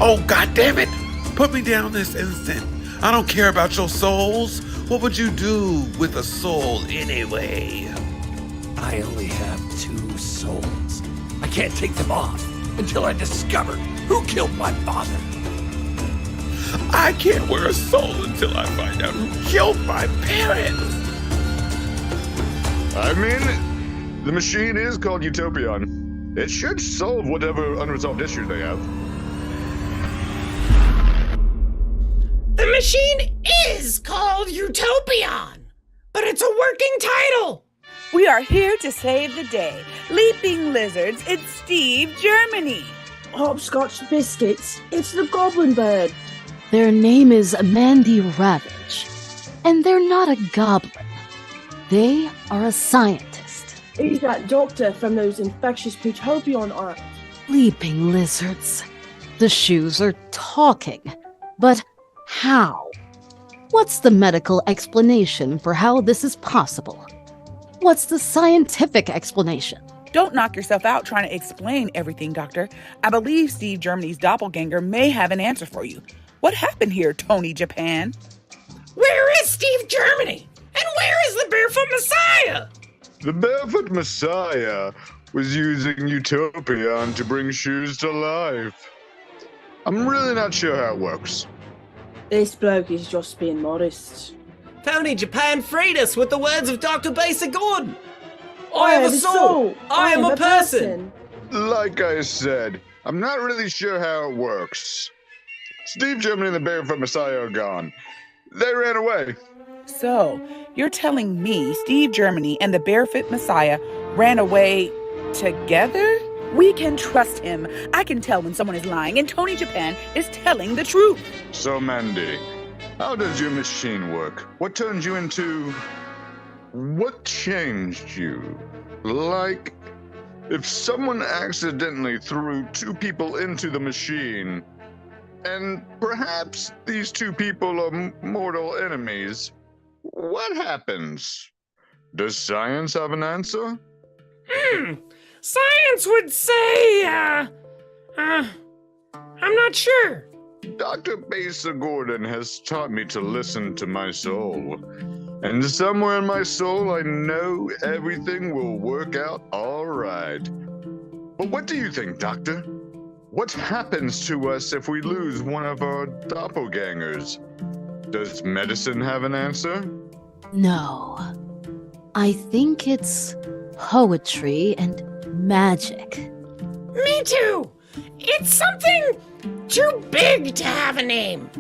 Oh, God damn it. Put me down this instant. I don't care about your souls. What would you do with a soul anyway? I only have 2 souls. I can't take them off until I discover who killed my father. I can't wear a soul until I find out who killed my parents. I mean, the machine is called Utopion. It should solve whatever unresolved issues they have. The machine is called Utopion, but it's a working title. We are here to save the day. Leaping lizards, it's Steve Germany. Hopscotch biscuits. It's the Goblin Bird. Their name is Mandy Ravage, and they're not a goblin. They are a scientist. He's that doctor from those infectious Utopion arts. Leaping lizards. The shoes are talking. But how? What's the medical explanation for how this is possible? What's the scientific explanation? Don't knock yourself out trying to explain everything, Doctor. I believe Steve Germany's doppelganger may have an answer for you. What happened here, Tony Japan? Where is Steve Germany? And where is the Barefoot Messiah? The Barefoot Messiah was using Utopion to bring Shoes to life. I'm really not sure how it works. This bloke is just being modest. Tony Japan freed us with the words of Dr. Basic Gordon. I have a soul. I am a person. Like I said, I'm not really sure how it works. Steve Germany and the Barefoot Messiah are gone. They ran away. So, you're telling me Steve Germany and the Barefoot Messiah ran away together? We can trust him. I can tell when someone is lying, and Tony Japan is telling the truth. So, Mandy, how does your machine work? What turned you into... What changed you? Like, if someone accidentally threw 2 people into the machine, and perhaps these 2 people are mortal enemies, what happens? Does science have an answer? Science would say, I'm not sure. Dr. Basa Gordon has taught me to listen to my soul. And somewhere in my soul, I know everything will work out all right. But what do you think, Doctor? What happens to us if we lose one of our doppelgangers? Does medicine have an answer? No. I think it's poetry and magic. Me too. It's something too big to have a name.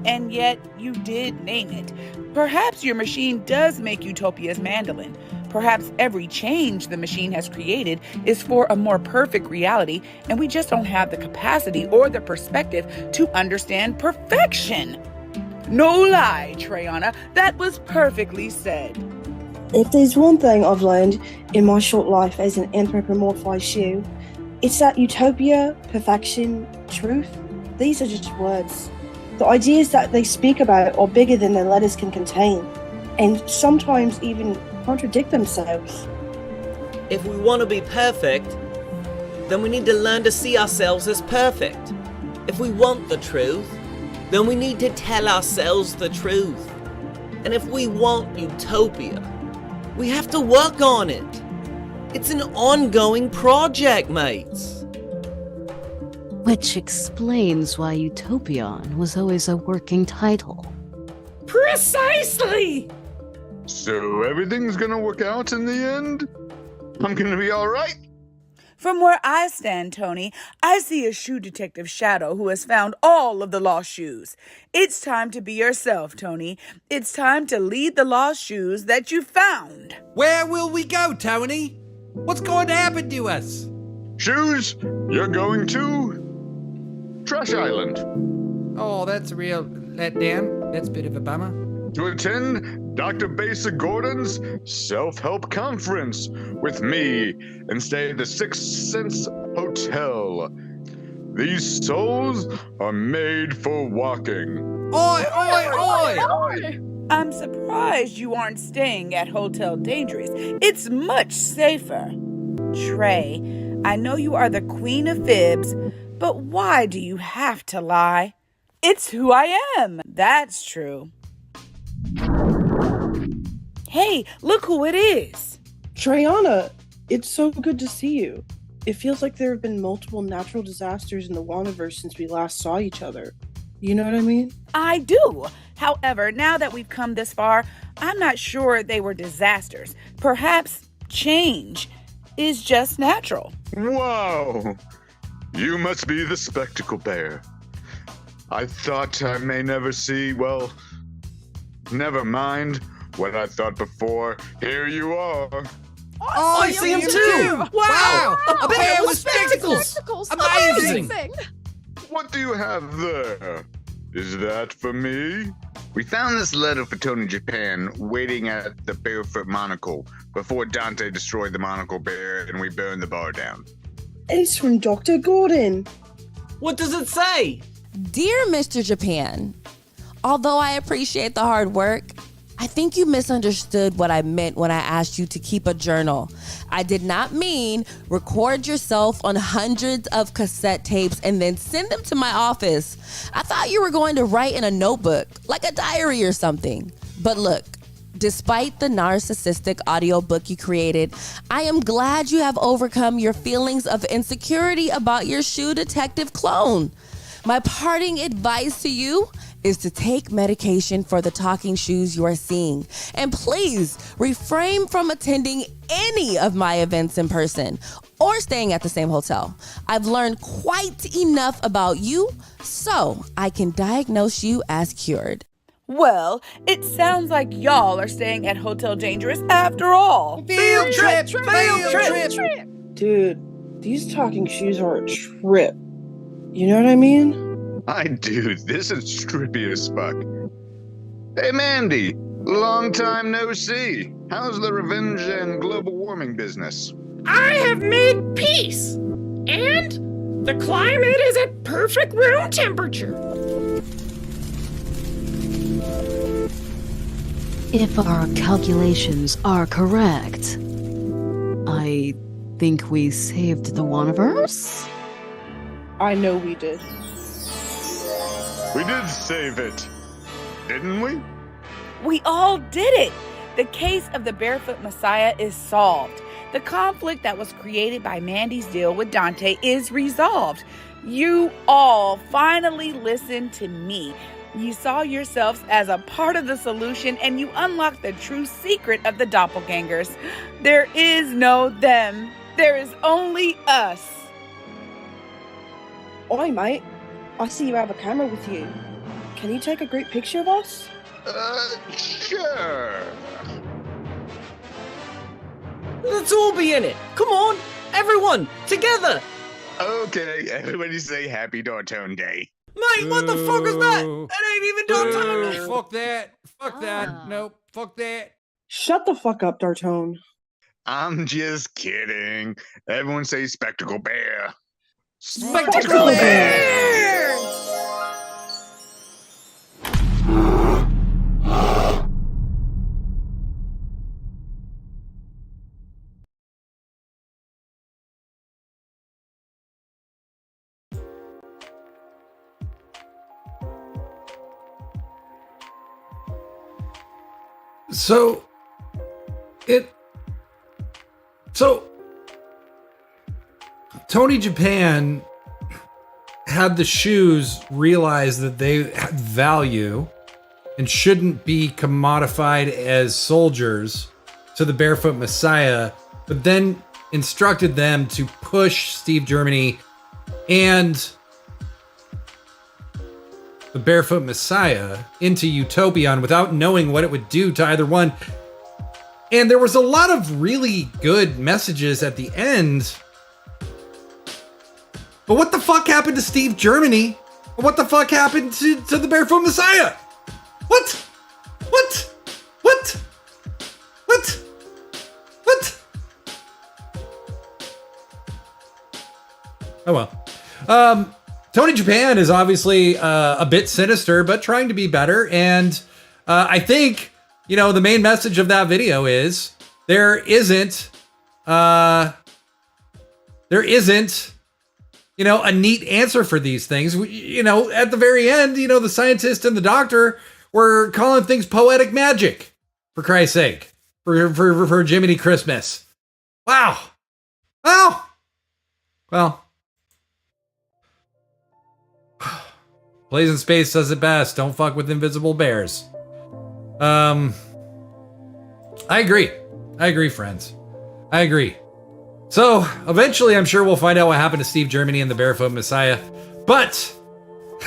And yet, you did name it. Perhaps your machine does make Utopia's mandolin. Perhaps every change the machine has created is for a more perfect reality, and we just don't have the capacity or the perspective to understand perfection. No lie, Treyana. That was perfectly said. If there's one thing I've learned in my short life as an anthropomorphized shoe, it's that utopia, perfection, Truth? These are just words. The ideas that they speak about are bigger than their letters can contain, and sometimes even contradict themselves. If we want to be perfect, then we need to learn to see ourselves as perfect. If we want the truth, then we need to tell ourselves the truth. And if we want utopia, we have to work on it. It's an ongoing project, mates. Which explains why Utopian was always a working title. Precisely! So everything's gonna work out in the end? I'm gonna be alright? From where I stand, Tony, I see a shoe detective Shadow who has found all of the lost shoes. It's time to be yourself, Tony. It's time to lead the lost shoes that you found. Where will we go, Tony? What's going to happen to us? Shoes, you're going to Trash Island. Oh, that's a real letdown. That's a bit of a bummer. To attend Dr. Basa Gordon's self-help conference with me and stay at the Sixth Sense Hotel. These souls are made for walking. Oi, oi, oi! I'm surprised you aren't staying at Hotel Dangerous. It's much safer. Trey, I know you are the queen of fibs, but why do you have to lie? It's who I am. That's true. Hey, look who it is. Triana, it's so good to see you. It feels like there have been multiple natural disasters in the Wandaverse since we last saw each other. You know what I mean? I do. However, now that we've come this far, I'm not sure they were disasters. Perhaps change is just natural. Wow! You must be the Spectacle Bear. I thought I may never see, well, never mind what I thought before. Here you are. Oh, I see him too! Wow! A bear with spectacles! Amazing! What do you have there? Is that for me? We found this letter for Tony Japan waiting at the Barefoot Monocle before Dante destroyed the Monocle Bear and we burned the bar down. It's from Dr. Gordon. What does it say? Dear Mr. Japan, although I appreciate the hard work, I think you misunderstood what I meant when I asked you to keep a journal. I did not mean record yourself on hundreds of cassette tapes and then send them to my office. I thought you were going to write in a notebook, like a diary or something. But look, despite the narcissistic audiobook you created, I am glad you have overcome your feelings of insecurity about your shoe detective clone. My parting advice to you is to take medication for the talking shoes you are seeing. And please refrain from attending any of my events in person or staying at the same hotel. I've learned quite enough about you, so I can diagnose you as cured. Well, it sounds like y'all are staying at Hotel Dangerous after all. Field trip! Field trip! Dude, these talking shoes are a trip. You know what I mean? Dude, this is trippy as fuck. Hey, Mandy, long time no see. How's the revenge and global warming business? I have made peace, and the climate is at perfect room temperature. If our calculations are correct, I think we saved the Wandaverse? I know we did. We did save it, didn't we? We all did it! The case of the Barefoot Messiah is solved. The conflict that was created by Mandy's deal with Dante is resolved. You all finally listened to me. You saw yourselves as a part of the solution and you unlocked the true secret of the doppelgangers. There is no them. There is only us. Oi, mate. I see you have a camera with you. Can you take a great picture of us? Sure. Let's all be in it. Come on, everyone, together. Okay, everybody say Happy Dartone Day. Mate, what the fuck is that? That ain't even Dartone. Fuck that. Fuck that. Nope. Fuck that. Shut the fuck up, Dartone. I'm just kidding. Everyone say Spectacle Bear. Spectacle Bear! So Tony Japan had the shoes realize that they had value and shouldn't be commodified as soldiers to the Barefoot Messiah, but then instructed them to push Steve Germany and the Barefoot Messiah into Utopian without knowing what it would do to either one. And there was a lot of really good messages at the end. But what the fuck happened to Steve Germany? What the fuck happened to the Barefoot Messiah? What? Oh well. Tony Japan is obviously a bit sinister, but trying to be better. And I think, you know, the main message of that video is there isn't, you know, a neat answer for these things. You know, at the very end, you know, the scientist and the doctor were calling things poetic magic, for Christ's sake, for Jiminy Christmas. Wow. Well. Blazing Space says it best. Don't fuck with invisible bears. I agree, friends. I agree. So, eventually, I'm sure we'll find out what happened to Steve Germany and the Barefoot Messiah. But,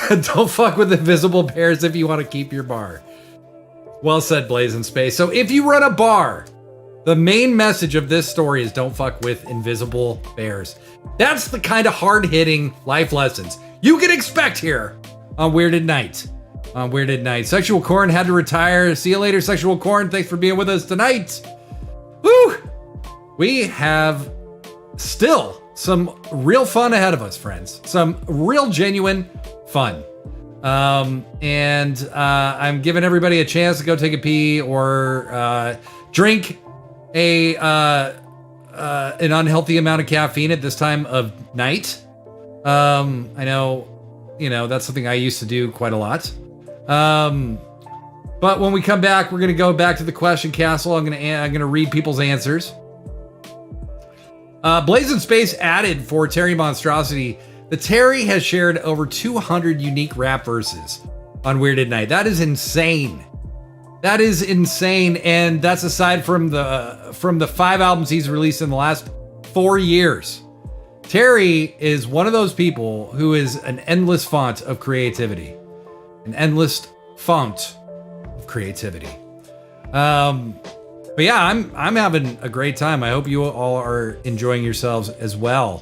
don't fuck with invisible bears if you want to keep your bar. Well said, Blazing Space. So, if you run a bar, the main message of this story is don't fuck with invisible bears. That's the kind of hard-hitting life lessons you can expect here on Weirded Night. Sexual Corn had to retire. See you later, Sexual Corn. Thanks for being with us tonight. Woo! We have still some real fun ahead of us, friends. Some real genuine fun. And I'm giving everybody a chance to go take a pee or drink an unhealthy amount of caffeine at this time of night. I know, you know, that's something I used to do quite a lot. But when we come back, we're going to go back to the question castle. I'm going to read people's answers. Blazing Space added for Terry Monstrosity that Terry has shared over 200 unique rap verses on Weirded Night. That is insane. And that's aside from the 5 albums he's released in the last 4 years. Terry is one of those people who is an endless font of creativity. But yeah, I'm having a great time. I hope you all are enjoying yourselves as well.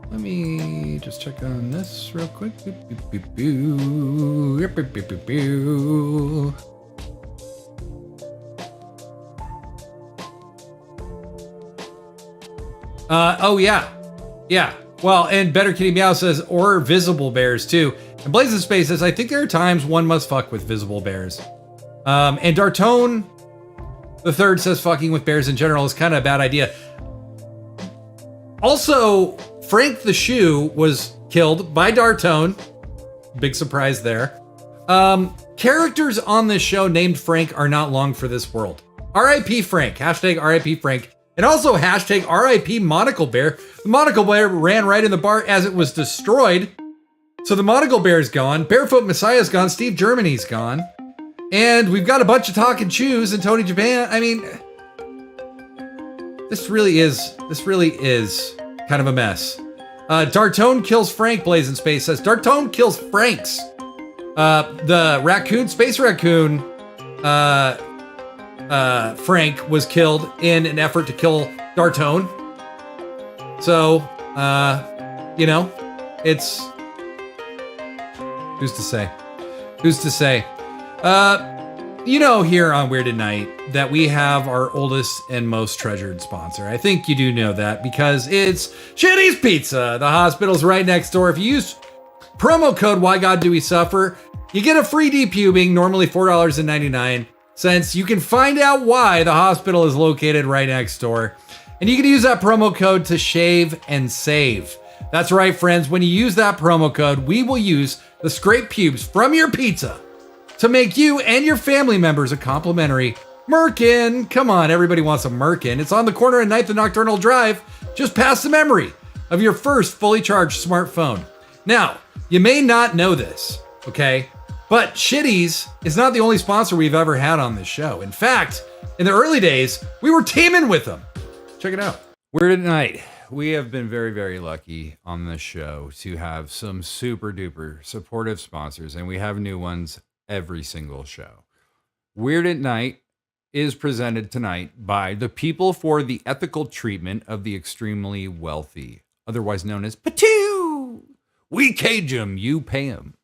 Let me just check on this real quick. Oh yeah. Well, and Better Kitty Meow says, or visible bears too. And Blazing Space says, I think there are times one must fuck with visible bears. And Dartone the third says fucking with bears in general is kind of a bad idea. Also, Frank the Shoe was killed by Dartone. Big surprise there. Characters on this show named Frank are not long for this world. R.I.P. Frank. Hashtag R.I.P. Frank. And also hashtag R.I.P. Monocle Bear. The Monocle Bear ran right in the bar as it was destroyed. So the Monocle Bear's gone. Barefoot Messiah's gone. Steve Germany's gone. And we've got a bunch of talking shoes and Tony Japan. I mean, this really is kind of a mess. Dartone kills Frank, Blazing Space says. Dartone kills Franks. The raccoon, Space Raccoon, Frank was killed in an effort to kill Dartone. So, you know, it's... Who's to say? you know, here on Weird at Night that we have our oldest and most treasured sponsor. I think you do know that because it's Shitty's Pizza. The hospital's right next door. If you use promo code Why God Do We Suffer, you get a free depubing, normally $4.99. You can find out why the hospital is located right next door. And you can use that promo code to shave and save. That's right, friends. When you use that promo code, we will use the scraped pubes from your pizza to make you and your family members a complimentary merkin. Come on, everybody wants a merkin. It's on the corner of 9th and Nocturnal Drive, just past the memory of your first fully charged smartphone. Now, you may not know this, okay? But Shitty's is not the only sponsor we've ever had on this show. In fact, in the early days, we were teaming with them. Check it out. Weird at Night. We have been very, very lucky on this show to have some super duper supportive sponsors, and we have new ones every single show. Weird at Night is presented tonight by the People for the Ethical Treatment of the Extremely Wealthy, otherwise known as PATOO. We cage 'em, you pay 'em.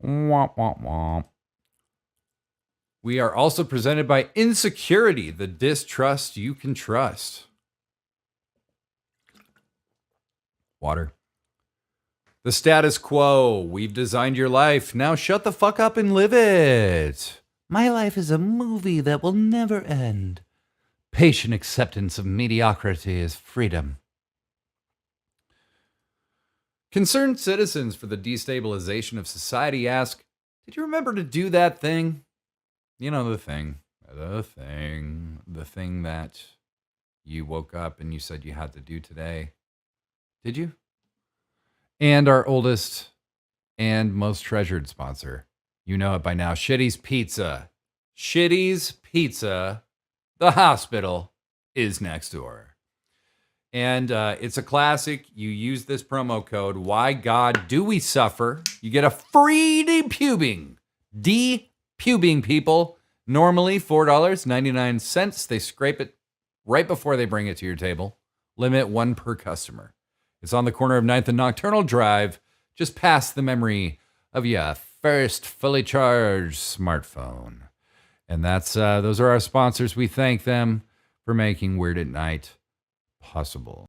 Womp, womp, womp. We are also presented by Insecurity, the distrust you can trust. Water. The Status Quo. We've designed your life. Now shut the fuck up and live it. My life is a movie that will never end. Patient acceptance of mediocrity is freedom. Concerned citizens for the destabilization of society ask, did you remember to do that thing? You know, the thing that you woke up and you said you had to do today. Did you? And our oldest and most treasured sponsor. You know it by now. Shitty's Pizza. Shitty's Pizza. The hospital is next door. And it's a classic. You use this promo code, Why God Do We Suffer? You get a free depubing. Depubing, people. Normally $4.99. They scrape it right before they bring it to your table. Limit 1 per customer. It's on the corner of 9th and Nocturnal Drive, just past the memory of your first fully charged smartphone. And that's those are our sponsors. We thank them for making Weird at Night possible.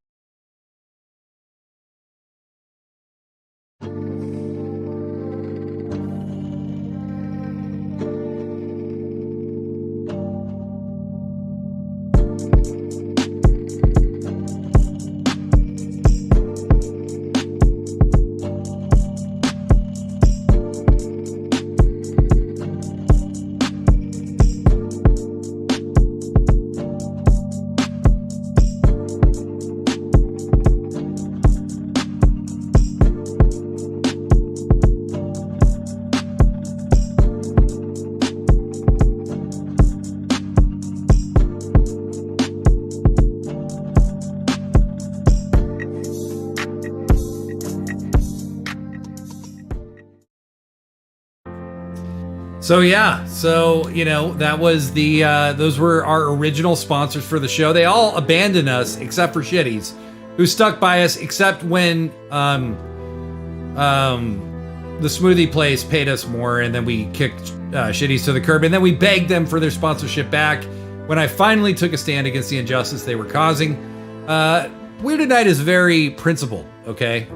So yeah, that was those were our original sponsors for the show. They all abandoned us except for Shitty's, who stuck by us except when the smoothie place paid us more, and then we kicked Shitty's to the curb, and then we begged them for their sponsorship back when I finally took a stand against the injustice they were causing. Weird at Night is very principled, okay?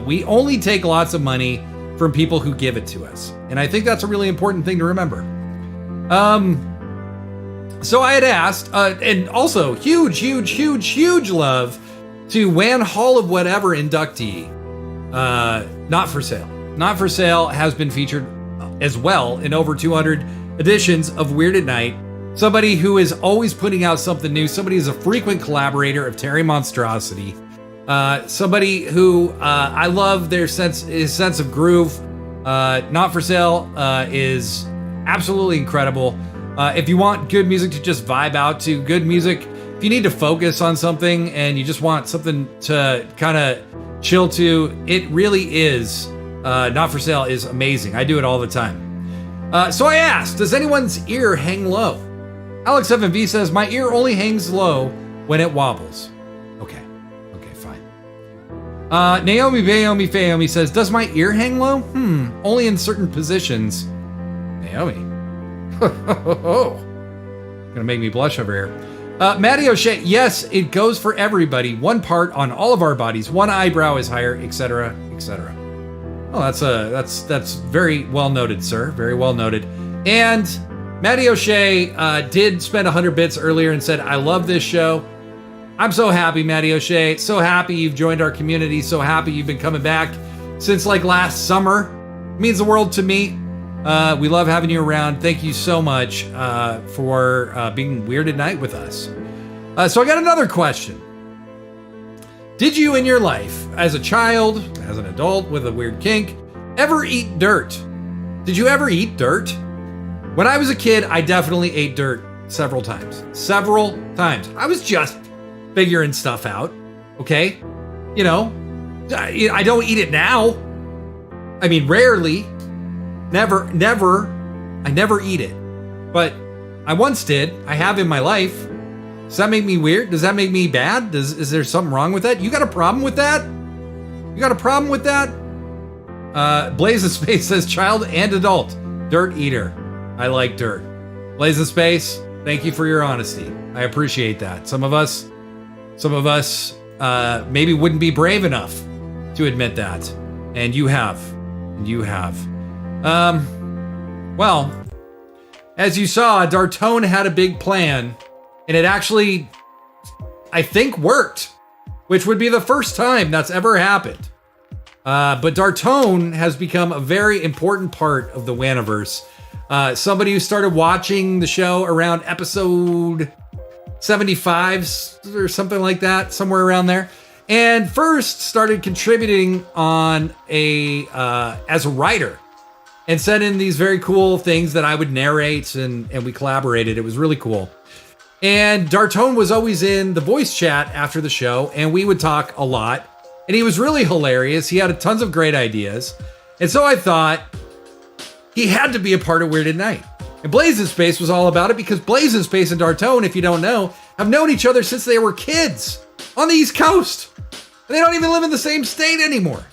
We only take lots of money from people who give it to us. And I think that's a really important thing to remember. So I had asked, and also huge love to WAN Hall of Whatever inductee, Not For Sale. Not For Sale has been featured as well in over 200 editions of Weird at Night. Somebody who is always putting out something new. Somebody who's a frequent collaborator of Terry Monstrosity. Somebody who I love his sense of groove. Not For Sale is absolutely incredible. If you want good music to just vibe out to, good music, if you need to focus on something and you just want something to kind of chill to, it really is. Not For Sale is amazing. I do it all the time. So I asked, does anyone's ear hang low? Alex Evan V says, my ear only hangs low when it wobbles. Okay, fine. Naomi Bayomi Fayomi says, does my ear hang low? Only in certain positions. Naomi. Gonna make me blush over here. Matty O'Shea, yes, it goes for everybody. One part on all of our bodies. One eyebrow is higher, etc., etc. Oh, that's very well noted, sir. Very well noted. And Matty O'Shea did spend 100 bits earlier and said, I love this show. I'm so happy, Matty O'Shea. So happy you've joined our community. So happy you've been coming back since like last summer. It means the world to me. We love having you around. Thank you so much for being Weird at Night with us. So I got another question. Did you in your life, as a child, as an adult with a weird kink, ever eat dirt? Did you ever eat dirt? When I was a kid, I definitely ate dirt several times. Several times. I was just figuring stuff out, okay? You know, I don't eat it now. I mean, rarely. Never, I never eat it. But I once did. I have in my life. Does that make me weird? Does that make me bad? Is there something wrong with that? You got a problem with that? You got a problem with that? Blaze of Space says child and adult. Dirt eater. I like dirt. Blaze of Space, thank you for your honesty. I appreciate that. Some of us maybe wouldn't be brave enough to admit that. And you have. Well, as you saw, Dartone had a big plan, and it actually, I think, worked, which would be the first time that's ever happened. But Dartone has become a very important part of the WANiverse. Somebody who started watching the show around episode 75 or something like that, somewhere around there. And first started contributing on as a writer and sent in these very cool things that I would narrate and we collaborated. It was really cool. And Dartone was always in the voice chat after the show and we would talk a lot and he was really hilarious. He had tons of great ideas. And so I thought he had to be a part of Weird at Night. And Blaze in Space was all about it because Blaze in Space and Dartone, if you don't know, have known each other since they were kids on the East Coast. And they don't even live in the same state anymore.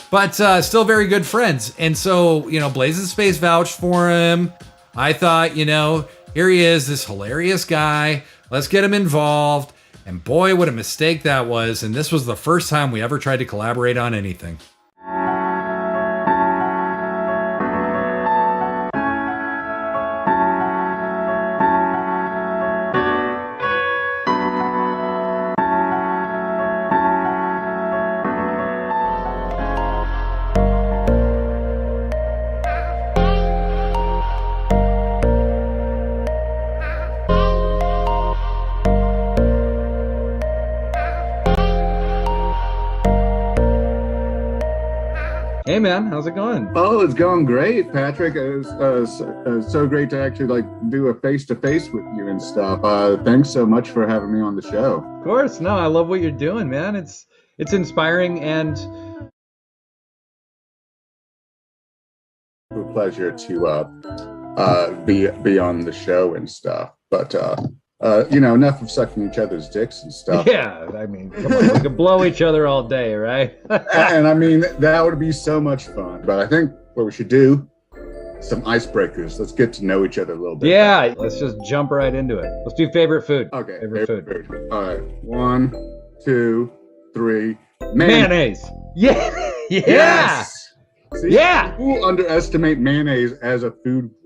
But still very good friends. And so, Blaze in Space vouched for him. I thought, here he is, this hilarious guy. Let's get him involved. And boy, what a mistake that was. And this was the first time we ever tried to collaborate on anything. Hey man, how's it going? Oh, it's going great, Patrick. It was so great to actually do a face-to-face with you and stuff. Thanks so much for having me on the show. Of course, no, I love what you're doing, man. It's inspiring and a pleasure to be on the show and stuff. But enough of sucking each other's dicks and stuff. Yeah, I mean, come on, we could blow each other all day, right? And I mean, that would be so much fun. But I think what we should do, some icebreakers. Let's get to know each other a little bit. Yeah, let's just jump right into it. Let's do favorite food. Okay, favorite food. All right, 1, 2, 3. Mayonnaise. Yeah. Yeah. Yes. See, yeah. People underestimate mayonnaise as a food group.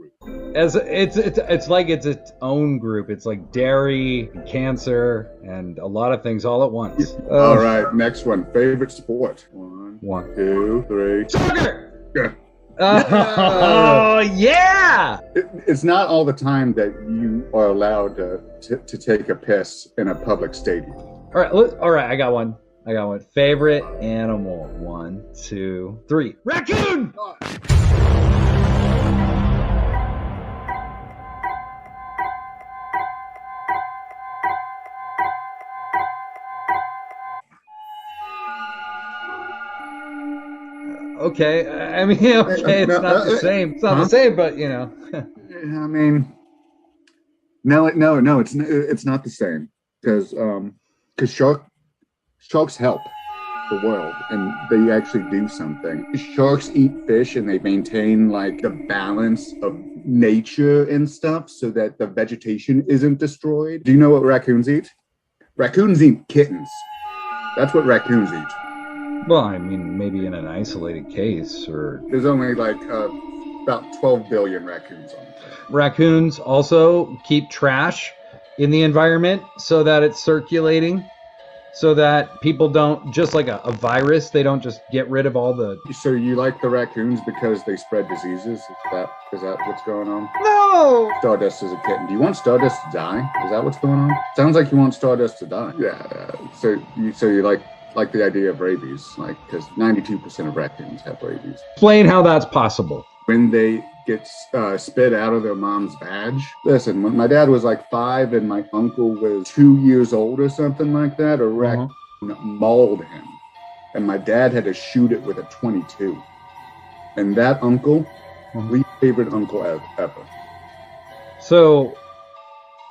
As it's like it's its own group. It's like dairy, and cancer, and a lot of things all at once. All right, next one. Favorite sport. 1, 2, 3. Soccer. Yeah. Oh yeah! It's not all the time that you are allowed to take a piss in a public stadium. All right. I got one. Favorite animal. 1, 2, 3. Raccoon. Okay, I mean, okay, it's not the same. It's not the same, but I mean, no, it's not the same because sharks help. the world, and they actually do something. Sharks eat fish, and they maintain like the balance of nature and stuff so that the vegetation isn't destroyed. Do you know what raccoons eat? Raccoons eat kittens. That's what raccoons eat. Well, I mean, maybe in an isolated case, or there's only like about 12 billion raccoons on it. Raccoons also keep trash in the environment so that it's circulating, so that people don't, just like a virus, they don't just get rid of all the... So you like the raccoons because they spread diseases? Is that what's going on? No! Stardust is a kitten. Do you want Stardust to die? Is that what's going on? Sounds like you want Stardust to die. Yeah. So you like the idea of rabies, like, because 92% of raccoons have rabies. Explain how that's possible. When they get spit out of their mom's vag. Listen, when my dad was like 5 and my uncle was 2 years old or something like that, a raccoon mauled him. And my dad had to shoot it with a .22. And that uncle, least favorite uncle ever. So,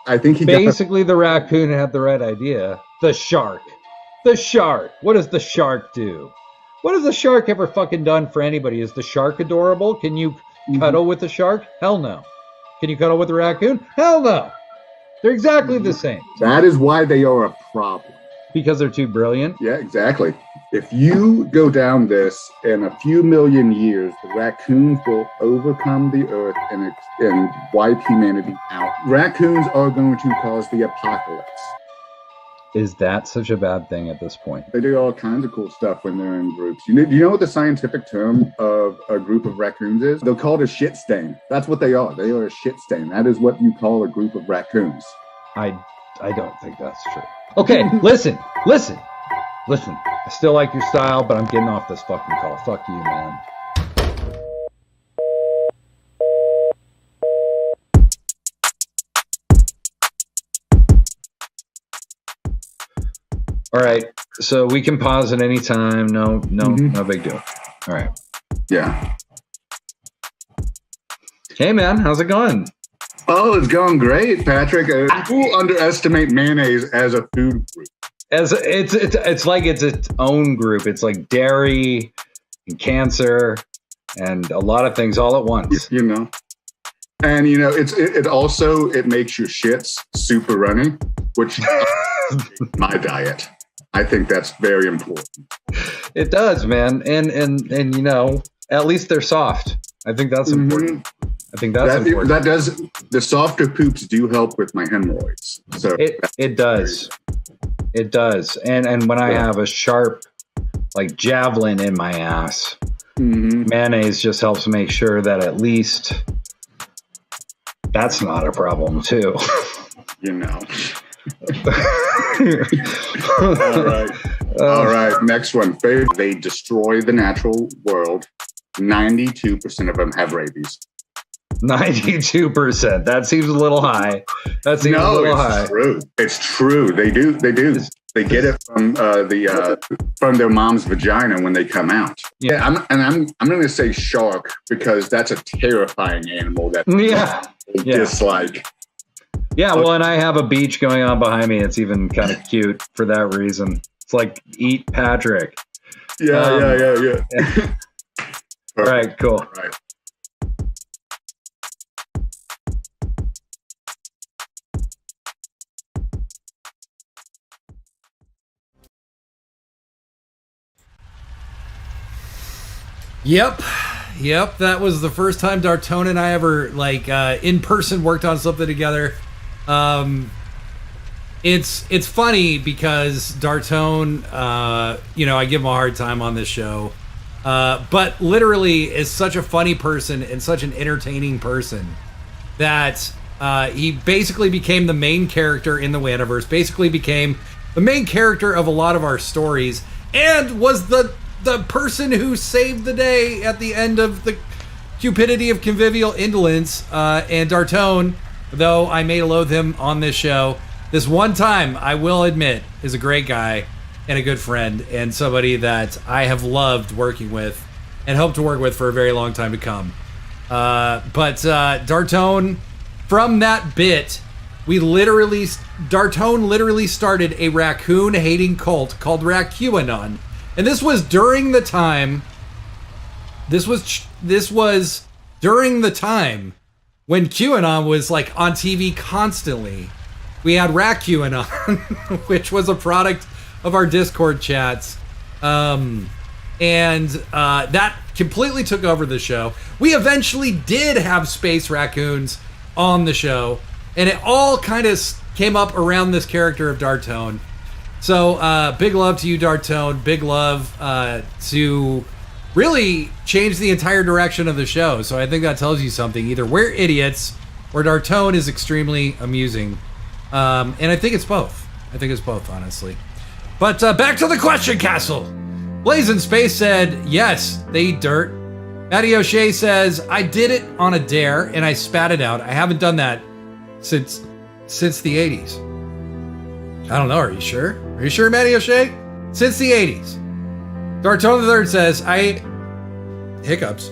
I think he basically the raccoon had the right idea. The shark. What does the shark do? What has the shark ever fucking done for anybody? Is the shark adorable? Can you cuddle with the shark? Hell no. Can you cuddle with the raccoon? Hell no. They're exactly the same. That is why they are a problem. Because they're too brilliant? Yeah, exactly. If you go down this in a few million years, the raccoons will overcome the earth and wipe humanity out. Raccoons are going to cause the apocalypse. Is that such a bad thing at this point? They do all kinds of cool stuff when they're in groups. Do you know what the scientific term of a group of raccoons is? They're called a shit stain. That's what they are. They are a shit stain. That is what you call a group of raccoons. I don't think that's true. Okay, listen. I still like your style, but I'm getting off this fucking call. Fuck you, man. All right, so we can pause at any time. No big deal. All right. Yeah. Hey, man, how's it going? Oh, it's going great, Patrick. People underestimate mayonnaise as a food group. It's like it's its own group. It's like dairy and cancer and a lot of things all at once. You know. And it also makes your shits super runny, which is my diet. I think that's very important. It does, man. And at least they're soft. I think that's important. I think that's important. That does. The softer poops do help with my hemorrhoids. So it does. It does. And when I have a sharp like javelin in my ass, mayonnaise just helps make sure that at least that's not a problem too. All right. Next one. They destroy the natural world. 92% of them have rabies. 92%. That seems a little high. It's true. It's true. They do. They get it from their mom's vagina when they come out. Yeah. I'm going to say shark because that's a terrifying animal that dislike. Yeah, well, and I have a beach going on behind me. It's even kind of cute for that reason. It's like, eat Patrick. Yeah. All right, cool. All right. Yep. That was the first time Dartone and I ever in person worked on something together. It's funny because Dartone, I give him a hard time on this show, but literally is such a funny person and such an entertaining person that he basically became the main character in the WANiverse, basically became the main character of a lot of our stories, and was the person who saved the day at the end of the cupidity of convivial indolence. And Dartone, though I may loathe him on this show, this one time, I will admit, is a great guy and a good friend and somebody that I have loved working with and hope to work with for a very long time to come. But Dartone, from that bit, Dartone literally started a raccoon-hating cult called RacQAnon. And this was during the time. This was during the time when QAnon was like on TV constantly. We had RackQAnon, which was a product of our Discord chats. And that completely took over the show. We eventually did have Space Raccoons on the show, and it all kind of came up around this character of Dartone. So big love to you, Dartone. Big love to really change the entire direction of the show. So I think that tells you something. Either we're idiots or Dartone is extremely amusing. And I think it's both. I think it's both, honestly. But back to the question castle. Blazing Space said, yes, they eat dirt. Matty O'Shea says, I did it on a dare and I spat it out. I haven't done that since the 80s. I don't know, are you sure? Are you sure, Matty O'Shea? Since the 80s. Dartone III says, hiccups.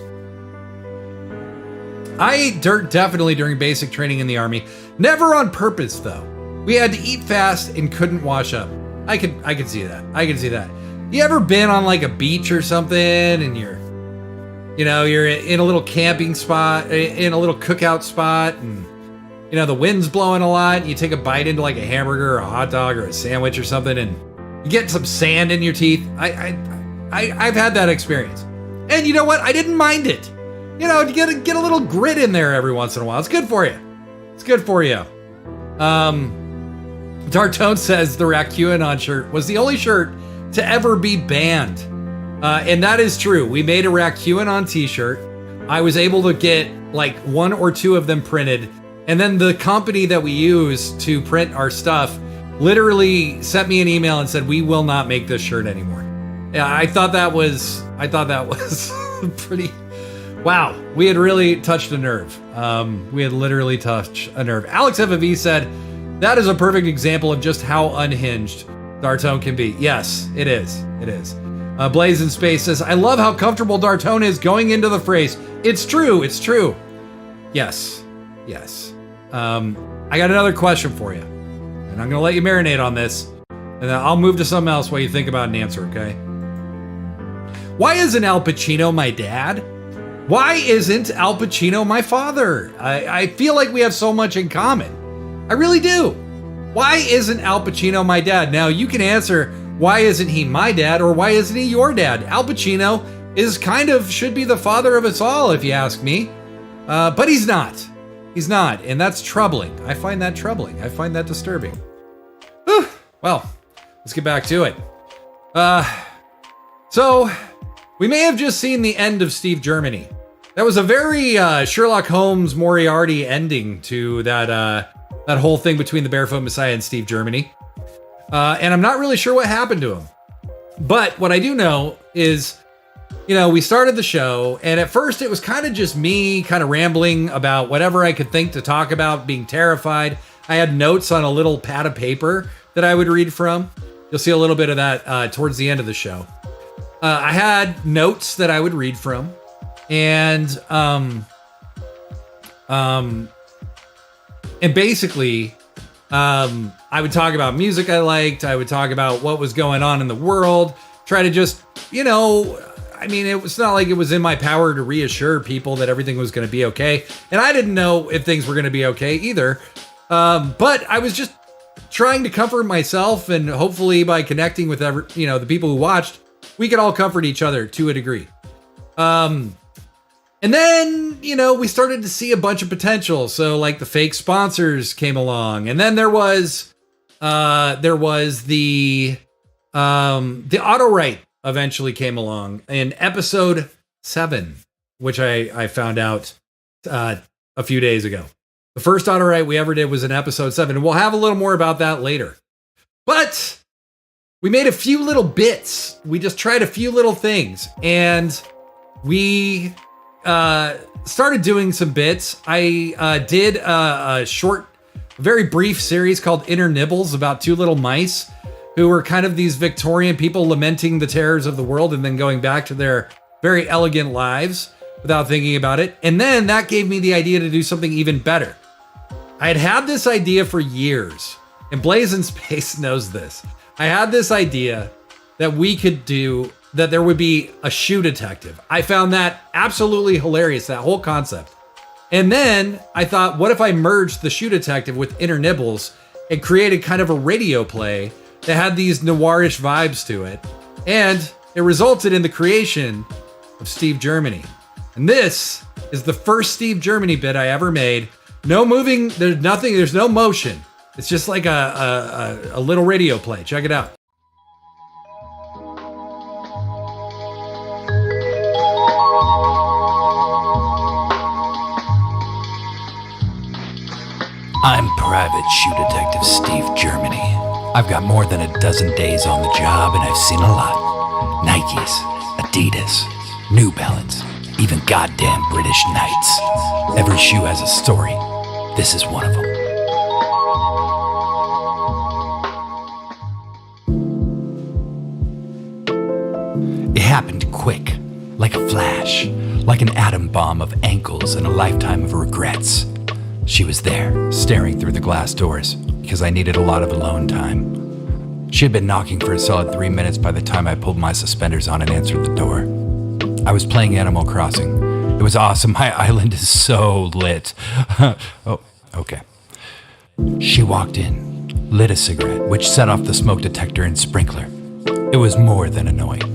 I ate dirt definitely during basic training in the Army. Never on purpose, though. We had to eat fast and couldn't wash up. I could see that. I can see that. You ever been on like a beach or something and you're in a little camping spot, in a little cookout spot, and the wind's blowing a lot, and you take a bite into like a hamburger or a hot dog or a sandwich or something, and you get some sand in your teeth. I've had that experience. And you know what? I didn't mind it. To get a little grit in there every once in a while. It's good for you. It's good for you. Dartone says the RackQAnon shirt was the only shirt to ever be banned. And that is true. We made a RackQAnon t-shirt. I was able to get like 1 or 2 of them printed. And then the company that we use to print our stuff literally sent me an email and said, we will not make this shirt anymore. Yeah, I thought that was pretty, wow. We had really touched a nerve. We had literally touched a nerve. Alex FFV said, that is a perfect example of just how unhinged Dartone can be. Yes, it is. It is. Blaze in Space says, I love how comfortable Dartone is going into the phrase. It's true. It's true. Yes. Yes. I got another question for you, and I'm going to let you marinate on this, and then I'll move to something else while you think about an answer, okay? Why isn't Al Pacino my dad? Why isn't Al Pacino my father? I feel like we have so much in common. I really do. Why isn't Al Pacino my dad? Now, you can answer, why isn't he my dad, or why isn't he your dad? Al Pacino should be the father of us all, if you ask me. But he's not. He's not, and that's troubling. I find that troubling. I find that disturbing. Whew. Well, let's get back to it. So, we may have just seen the end of Steve Germany. That was a very Sherlock Holmes Moriarty ending to that whole thing between the Barefoot Messiah and Steve Germany. And I'm not really sure what happened to him. But what I do know is, we started the show, and at first it was kind of just me kind of rambling about whatever I could think to talk about, being terrified. I had notes on a little pad of paper that I would read from. You'll see a little bit of that towards the end of the show. I had notes that I would read from, and basically, I would talk about music I liked. I would talk about what was going on in the world. Try to just, it was not like it was in my power to reassure people that everything was going to be okay. And I didn't know if things were going to be okay either. But I was just trying to comfort myself, and hopefully by connecting with the people who watched, we could all comfort each other to a degree. And then, we started to see a bunch of potential. So like the fake sponsors came along, and then there was the auto write eventually came along in episode 7, which I found out a few days ago. The first auto write we ever did was in episode 7, and we'll have a little more about that later. But we made a few little bits. We just tried a few little things, and we started doing some bits. I did a short, very brief series called Inner Nibbles about 2 little mice who were kind of these Victorian people lamenting the terrors of the world and then going back to their very elegant lives without thinking about it. And then that gave me the idea to do something even better. I had had this idea for years, and Blaze in Space knows this. I had this idea that we could do, that there would be a shoe detective. I found that absolutely hilarious, that whole concept. And then I thought, what if I merged the shoe detective with Inner Nibbles and created kind of a radio play that had these noirish vibes to it? And it resulted in the creation of Steve Germany. And this is the first Steve Germany bit I ever made. No moving, there's nothing, there's no motion. It's just like a little radio play. Check it out. I'm Private Shoe Detective Steve Germany. I've got more than a dozen days on the job and I've seen a lot. Nikes, Adidas, New Balance, even goddamn British Knights. Every shoe has a story. This is one of them. It happened quick, like a flash, like an atom bomb of ankles and a lifetime of regrets. She was there, staring through the glass doors, because I needed a lot of alone time. She had been knocking for a solid 3 minutes by the time I pulled my suspenders on and answered the door. I was playing Animal Crossing. It was awesome. My island is so lit. Oh, okay. She walked in, lit a cigarette, which set off the smoke detector and sprinkler. It was more than annoying.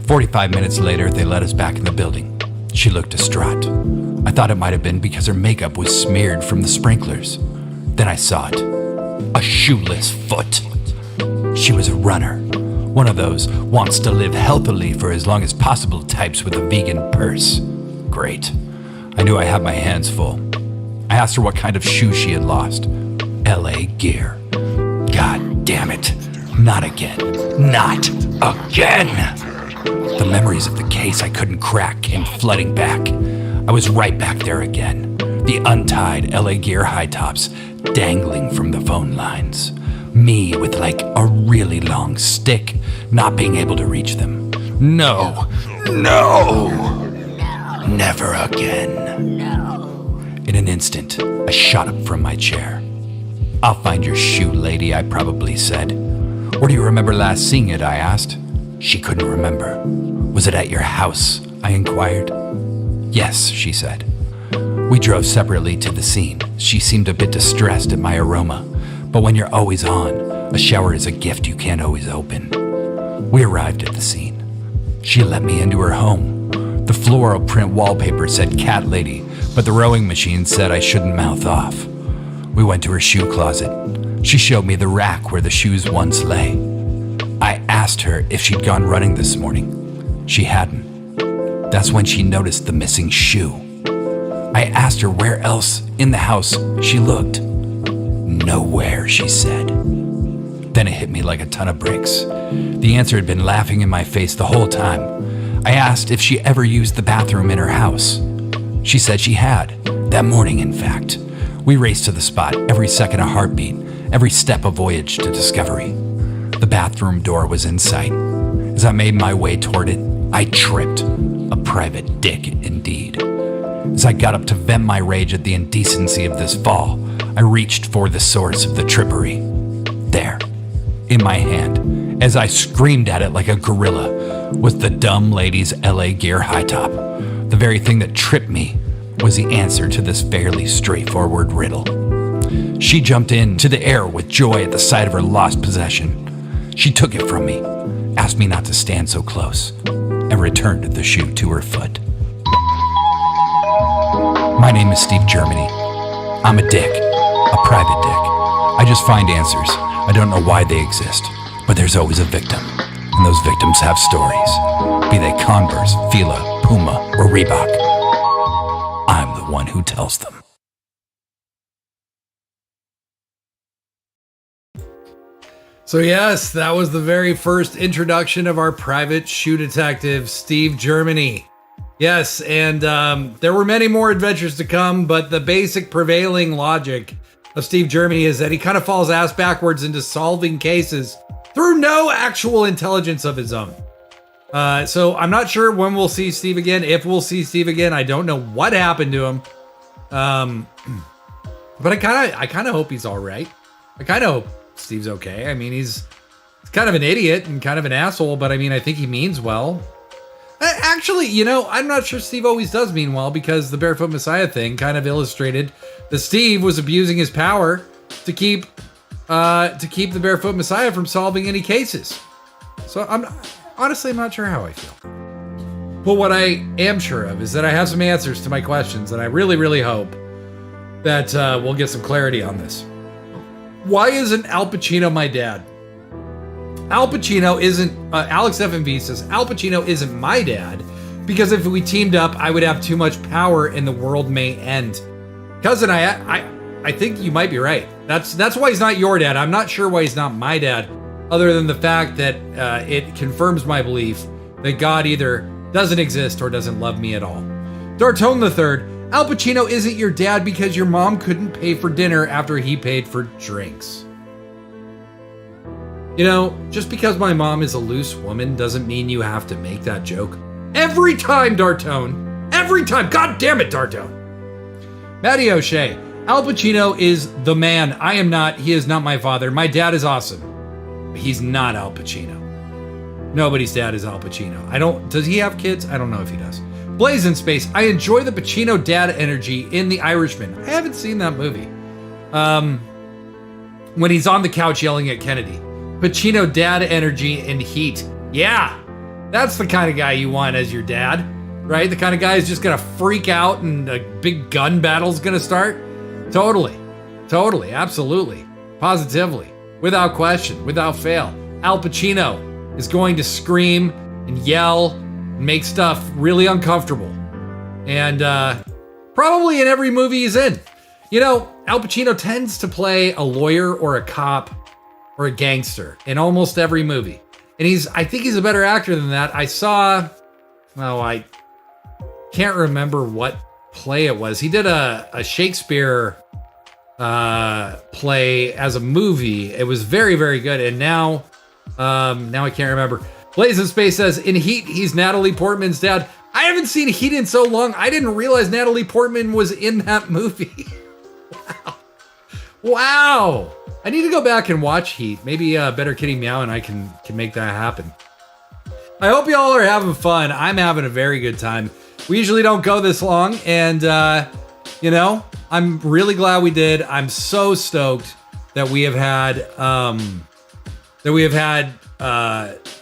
45 minutes later, they let us back in the building. She looked distraught. I thought it might have been because her makeup was smeared from the sprinklers. Then I saw it. A shoeless foot. She was a runner. One of those wants to live healthily for as long as possible types with a vegan purse. Great. I knew I had my hands full. I asked her what kind of shoe she had lost. LA Gear. God damn it. Not again. Not again! The memories of the case I couldn't crack came flooding back. I was right back there again. The untied LA Gear high tops dangling from the phone lines. Me with like a really long stick, not being able to reach them. No. Never again. In an instant, I shot up from my chair. I'll find your shoe, lady, I probably said. Where do you remember last seeing it, I asked. She couldn't remember. Was it at your house? I inquired. Yes, she said. We drove separately to the scene. She seemed a bit distressed at my aroma. But when you're always on, a shower is a gift you can't always open. We arrived at the scene. She let me into her home. The floral print wallpaper said cat lady, but the rowing machine said I shouldn't mouth off. We went to her shoe closet. She showed me the rack where the shoes once lay. I asked her if she'd gone running this morning. She hadn't. That's when she noticed the missing shoe. I asked her where else in the house she looked. Nowhere, she said. Then it hit me like a ton of bricks. The answer had been laughing in my face the whole time. I asked if she ever used the bathroom in her house. She said she had. That morning, in fact. We raced to the spot, every second a heartbeat, every step a voyage to discovery. The bathroom door was in sight. As I made my way toward it, I tripped. A private dick, indeed. As I got up to vent my rage at the indecency of this fall, I reached for the source of the trippery. There, in my hand, as I screamed at it like a gorilla, was the dumb lady's LA Gear high top. The very thing that tripped me was the answer to this fairly straightforward riddle. She jumped into the air with joy at the sight of her lost possession. She took it from me, asked me not to stand so close, and returned the shoe to her foot. My name is Steve Germany. I'm a dick, a private dick. I just find answers. I don't know why they exist, but there's always a victim, and those victims have stories. Be they Converse, Fila, Puma, or Reebok. I'm the one who tells them. So yes, that was the very first introduction of our private shoe detective, Steve Germany. Yes, and there were many more adventures to come, but the basic prevailing logic of Steve Germany is that he kind of falls ass backwards into solving cases through no actual intelligence of his own. So I'm not sure when we'll see Steve again, if we'll see Steve again. I don't know what happened to him. But I kind of hope he's all right. I kind of hope Steve's okay. I mean, he's He's kind of an idiot and kind of an asshole, but I mean, I think he means well. Actually, you know, I'm not sure Steve always does mean well, because the Barefoot Messiah thing kind of illustrated that Steve was abusing his power to keep the Barefoot Messiah from solving any cases. So I'm not sure how I feel. But what I am sure of is that I have some answers to my questions, and I really, really hope that we'll get some clarity on this. Why isn't Al Pacino my dad? Al Pacino isn't, Alex FMV says, Al Pacino isn't my dad, because if we teamed up, I would have too much power and the world may end. Cousin, I think you might be right. That's why he's not your dad. I'm not sure why he's not my dad, other than the fact that it confirms my belief that God either doesn't exist or doesn't love me at all. Dartone III, Al Pacino isn't your dad because your mom couldn't pay for dinner after he paid for drinks. You know, just because my mom is a loose woman doesn't mean you have to make that joke. Every time, Dartone. Every time. God damn it, Dartone. Matty O'Shea. Al Pacino is the man. I am not. He is not my father. My dad is awesome. But he's not Al Pacino. Nobody's dad is Al Pacino. Does he have kids? I don't know if he does. Blaze in Space. I enjoy the Pacino dad energy in The Irishman. I haven't seen that movie. When he's on the couch yelling at Kennedy. Pacino dad energy in Heat. Yeah, that's the kind of guy you want as your dad, right? The kind of guy who's just gonna freak out and a big gun battle's gonna start. Totally, absolutely, positively, without question, without fail. Al Pacino is going to scream and yell and make stuff really uncomfortable. And probably in every movie he's in. You know, Al Pacino tends to play a lawyer or a cop or a gangster in almost every movie. And I think he's a better actor than that. I can't remember what play it was. He did a Shakespeare play as a movie. It was very, very good. And now I can't remember. Blaze in Space says, in Heat, he's Natalie Portman's dad. I haven't seen Heat in so long. I didn't realize Natalie Portman was in that movie. Wow. I need to go back and watch Heat. Maybe Better Kitty Meow and I can make that happen. I hope y'all are having fun. I'm having a very good time. We usually don't go this long, and I'm really glad we did. I'm so stoked that we have had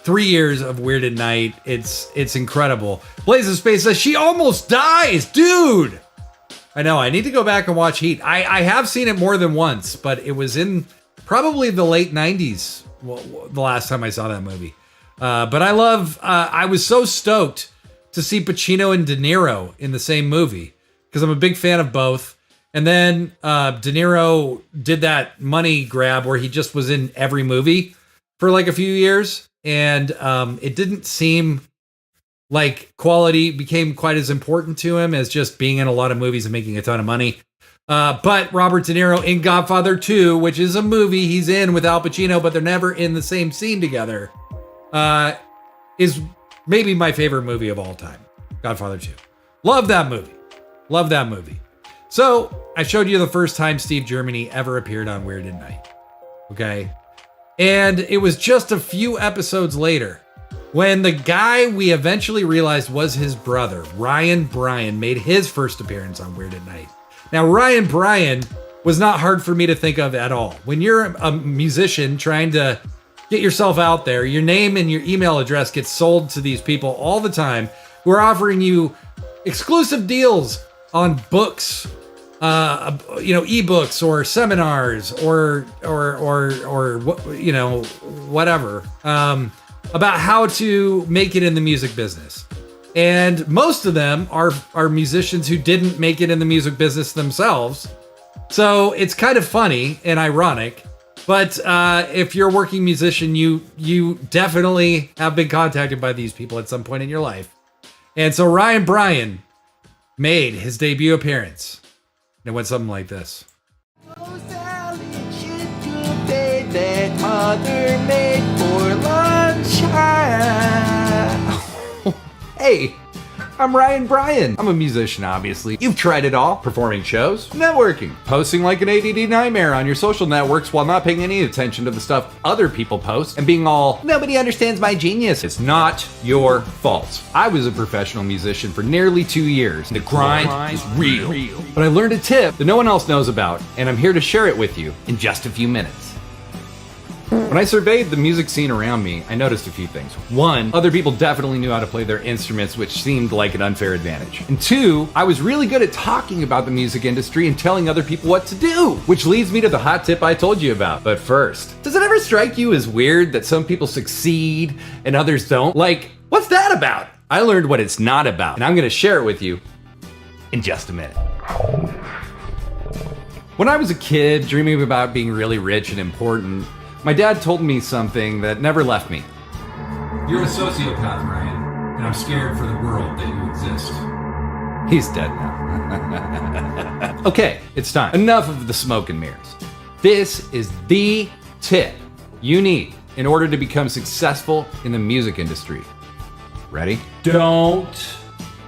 3 years of Weird at Night. It's incredible. Blaze of Space says she almost dies, dude. I know. I need to go back and watch Heat. I have seen it more than once, but it was in probably the late 90s. The last time I saw that movie. But I was so stoked to see Pacino and De Niro in the same movie because I'm a big fan of both. And then De Niro did that money grab where he just was in every movie for like a few years. And it didn't seem like quality became quite as important to him as just being in a lot of movies and making a ton of money. But Robert De Niro in Godfather 2, which is a movie he's in with Al Pacino, but they're never in the same scene together, is maybe my favorite movie of all time. Godfather 2. Love that movie. Love that movie. So I showed you the first time Steve Germany ever appeared on Weird at Night. Okay. And it was just a few episodes later when the guy we eventually realized was his brother, Ryan Bryan, made his first appearance on Weird at Night. Now, Ryan Bryan was not hard for me to think of at all. When you're a musician trying to get yourself out there, your name and your email address gets sold to these people all the time who are offering you exclusive deals on books, ebooks or seminars or whatever, about how to make it in the music business. And most of them are musicians who didn't make it in the music business themselves. So it's kind of funny and ironic. But if you're a working musician, you definitely have been contacted by these people at some point in your life. And so Ryan Bryan made his debut appearance. And it went something like this. That mother made for lunch. Hey, I'm Ryan Bryan. I'm a musician, obviously. You've tried it all. Performing shows, networking, posting like an ADD nightmare on your social networks while not paying any attention to the stuff other people post and being all, nobody understands my genius. It's not your fault. I was a professional musician for nearly 2 years. The grind is real. But I learned a tip that no one else knows about, and I'm here to share it with you in just a few minutes. When I surveyed the music scene around me, I noticed a few things. One, other people definitely knew how to play their instruments, which seemed like an unfair advantage. And two, I was really good at talking about the music industry and telling other people what to do, which leads me to the hot tip I told you about. But first, does it ever strike you as weird that some people succeed and others don't? Like, what's that about? I learned what it's not about, and I'm gonna share it with you in just a minute. When I was a kid, dreaming about being really rich and important, my dad told me something that never left me. You're a sociopath, Ryan, and I'm scared for the world that you exist. He's dead now. Okay, it's time. Enough of the smoke and mirrors. This is the tip you need in order to become successful in the music industry. Ready? Don't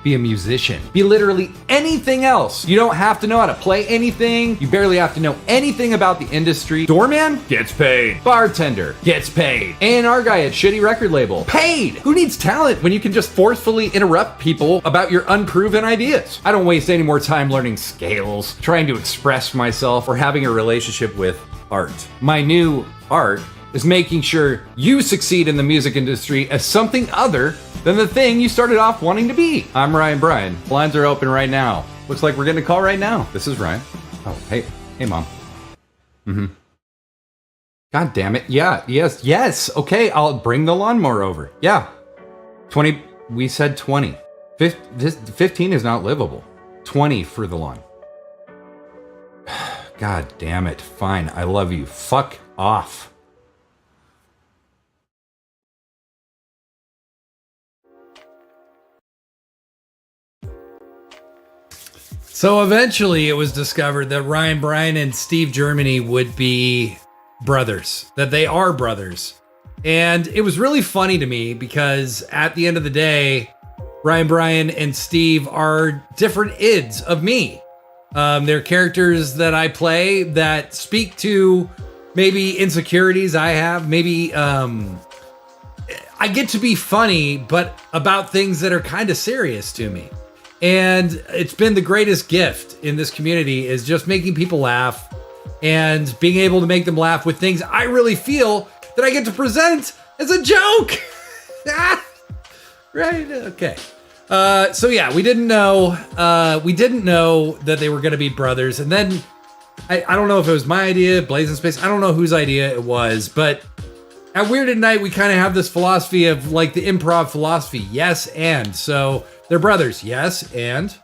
be a musician. Be literally anything else. You don't have to know how to play anything. You barely have to know anything about the industry. Doorman gets paid. Bartender gets paid. A&R guy at shitty record label, paid. Who needs talent when you can just forcefully interrupt people about your unproven ideas? I don't waste any more time learning scales, trying to express myself, or having a relationship with art. My new art is making sure you succeed in the music industry as something other than the thing you started off wanting to be. I'm Ryan Bryan. Lines are open right now. Looks like we're getting a call right now. This is Ryan. Oh, hey, Mom. God damn it. Yeah, yes. Okay, I'll bring the lawnmower over. Yeah. 20, we said 20. 15 is not livable. 20 for the lawn. God damn it. Fine, I love you. Fuck off. So eventually it was discovered that Ryan Bryan and Steve Germany would be brothers, that they are brothers. And it was really funny to me because at the end of the day, Ryan Bryan and Steve are different ids of me. They're characters that I play that speak to maybe insecurities I have, maybe I get to be funny, but about things that are kind of serious to me. And it's been the greatest gift in this community is just making people laugh and being able to make them laugh with things I really feel that I get to present as a joke. Right? Okay. So yeah, we didn't know that they were going to be brothers. And then I don't know if it was my idea, Blazing Space. I don't know whose idea it was, but at Weird at Night, we kind of have this philosophy of like the improv philosophy. Yes, and so they're brothers. Yes, and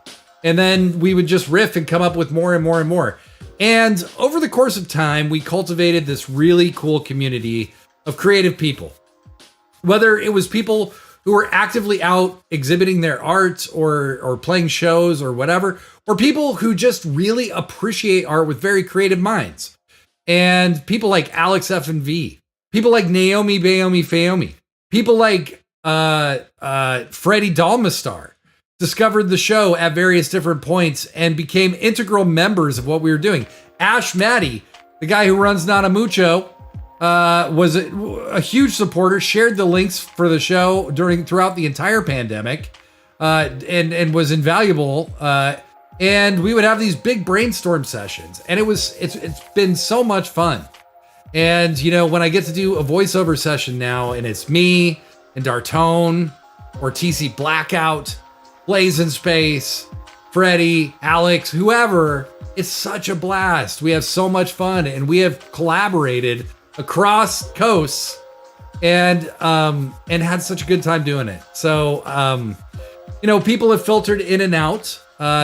then we would just riff and come up with more and more and more. And over the course of time, we cultivated this really cool community of creative people. Whether it was people who were actively out exhibiting their art or playing shows or whatever, or people who just really appreciate art with very creative minds. And people like Alex F&V, people like Naomi Bayomi Fayomi, people like Freddie Dalmastar discovered the show at various different points and became integral members of what we were doing. Ash Matty, the guy who runs Nana Mucho, was a huge supporter, shared the links for the show throughout the entire pandemic, and was invaluable. And we would have these big brainstorm sessions, and it's been so much fun. And you know, when I get to do a voiceover session now, and it's me and Dartone or TC Blackout, Blazing Space, Freddie, Alex, whoever, it's such a blast. We have so much fun, and we have collaborated across coasts and had such a good time doing it. So, you know, people have filtered in and out.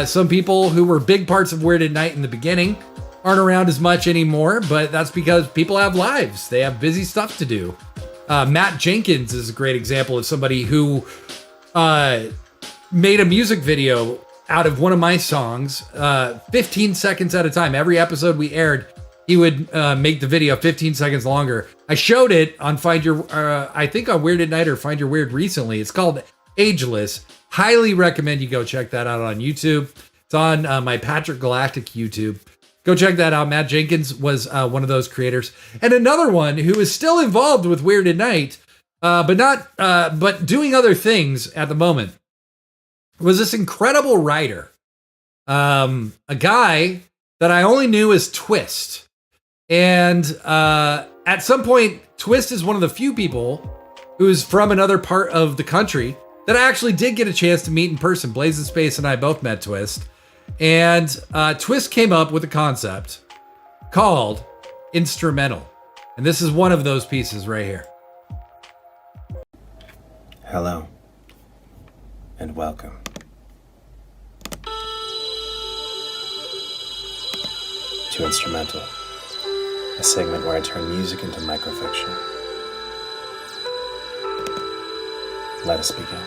Some people who were big parts of Weird at Night in the beginning aren't around as much anymore, but that's because people have lives. They have busy stuff to do. Matt Jenkins is a great example of somebody who made a music video out of one of my songs, 15 seconds at a time. Every episode we aired, he would make the video 15 seconds longer. I showed it on I think on Weird at Night or Find Your Weird recently. It's called Ageless. Highly recommend you go check that out on YouTube. It's on my Patrick Galactic YouTube. Go check that out. Matt Jenkins was one of those creators. And another one who is still involved with Weird at Night, but doing other things at the moment, was this incredible writer. A guy that I only knew as Twist. And at some point, Twist is one of the few people who's from another part of the country that I actually did get a chance to meet in person. Blazing Space and I both met Twist. And Twist came up with a concept called instrumental. And this is one of those pieces right here. Hello, and welcome. To Instrumental, a segment where I turn music into microfiction. Let us begin.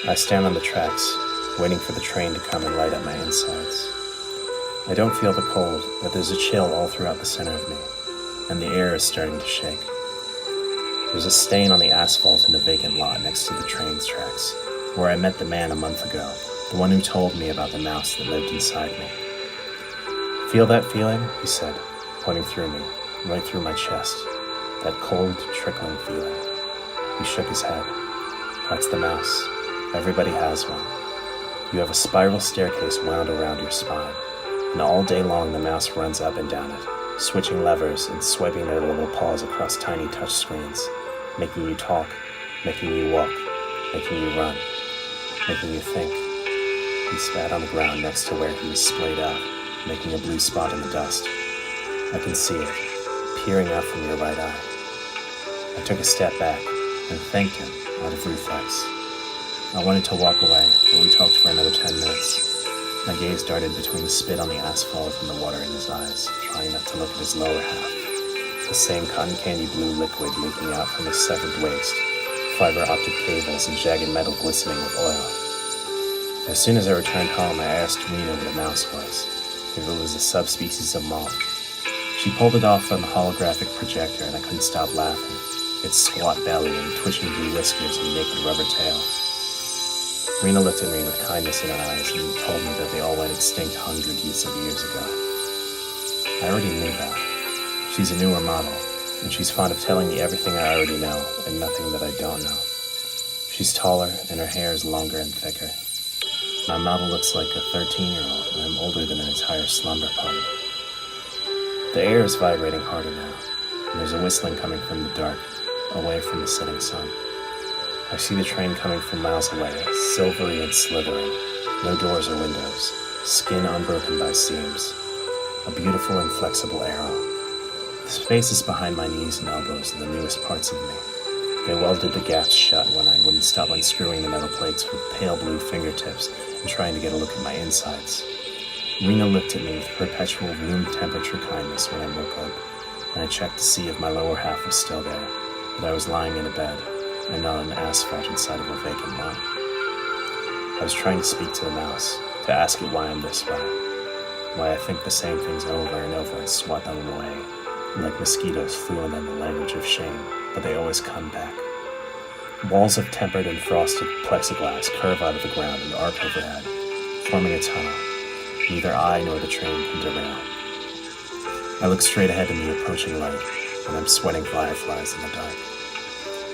I stand on the tracks, waiting for the train to come and light up my insides. I don't feel the cold, but there's a chill all throughout the center of me, and the air is starting to shake. There's a stain on the asphalt in the vacant lot next to the train's tracks, where I met the man a month ago, the one who told me about the mouse that lived inside me. Feel that feeling? He said, pointing through me, right through my chest. That cold, trickling feeling. He shook his head. That's the mouse. Everybody has one. You have a spiral staircase wound around your spine, and all day long the mouse runs up and down it, switching levers and swiping their little paws across tiny touch screens, making you talk, making you walk, making you run, making you think. He spat on the ground next to where he was splayed out, making a blue spot in the dust. I can see it, peering out from your right eye. I took a step back and thanked him out of reflex. I wanted to walk away, but we talked for another 10 minutes. My gaze darted between the spit on the asphalt and the water in his eyes, trying not to look at his lower half. The same cotton candy blue liquid leaking out from his severed waist, fiber optic cables and jagged metal glistening with oil. As soon as I returned home, I asked Rena what a mouse was, if it was a subspecies of moth. She pulled it off on the holographic projector and I couldn't stop laughing. Its squat belly and twitching blue whiskers and naked rubber tail. Rena looked at me with kindness in her eyes and told me that they all went extinct hundreds of years ago. I already knew that. She's a newer model, and she's fond of telling me everything I already know and nothing that I don't know. She's taller and her hair is longer and thicker. My model looks like a 13-year-old, and I'm older than an entire slumber party. The air is vibrating harder now, and there's a whistling coming from the dark, away from the setting sun. I see the train coming from miles away, silvery and slithering, no doors or windows, skin unbroken by seams. A beautiful and flexible arrow. The spaces behind my knees and elbows are the newest parts of me. They welded the gaps shut when I wouldn't stop unscrewing the metal plates with pale blue fingertips and trying to get a look at my insides. Rena looked at me with perpetual room temperature kindness when I woke up, and I checked to see if my lower half was still there, but I was lying in a bed and not on asphalt inside of a vacant lot. I was trying to speak to the mouse, to ask it why I'm this way, why I think the same things over and over and swat them away, like mosquitoes fluent in the language of shame, but they always come back. Walls of tempered and frosted plexiglass curve out of the ground and arc overhead, forming a tunnel. Neither I nor the train can derail. I look straight ahead in the approaching light, and I'm sweating fireflies in the dark.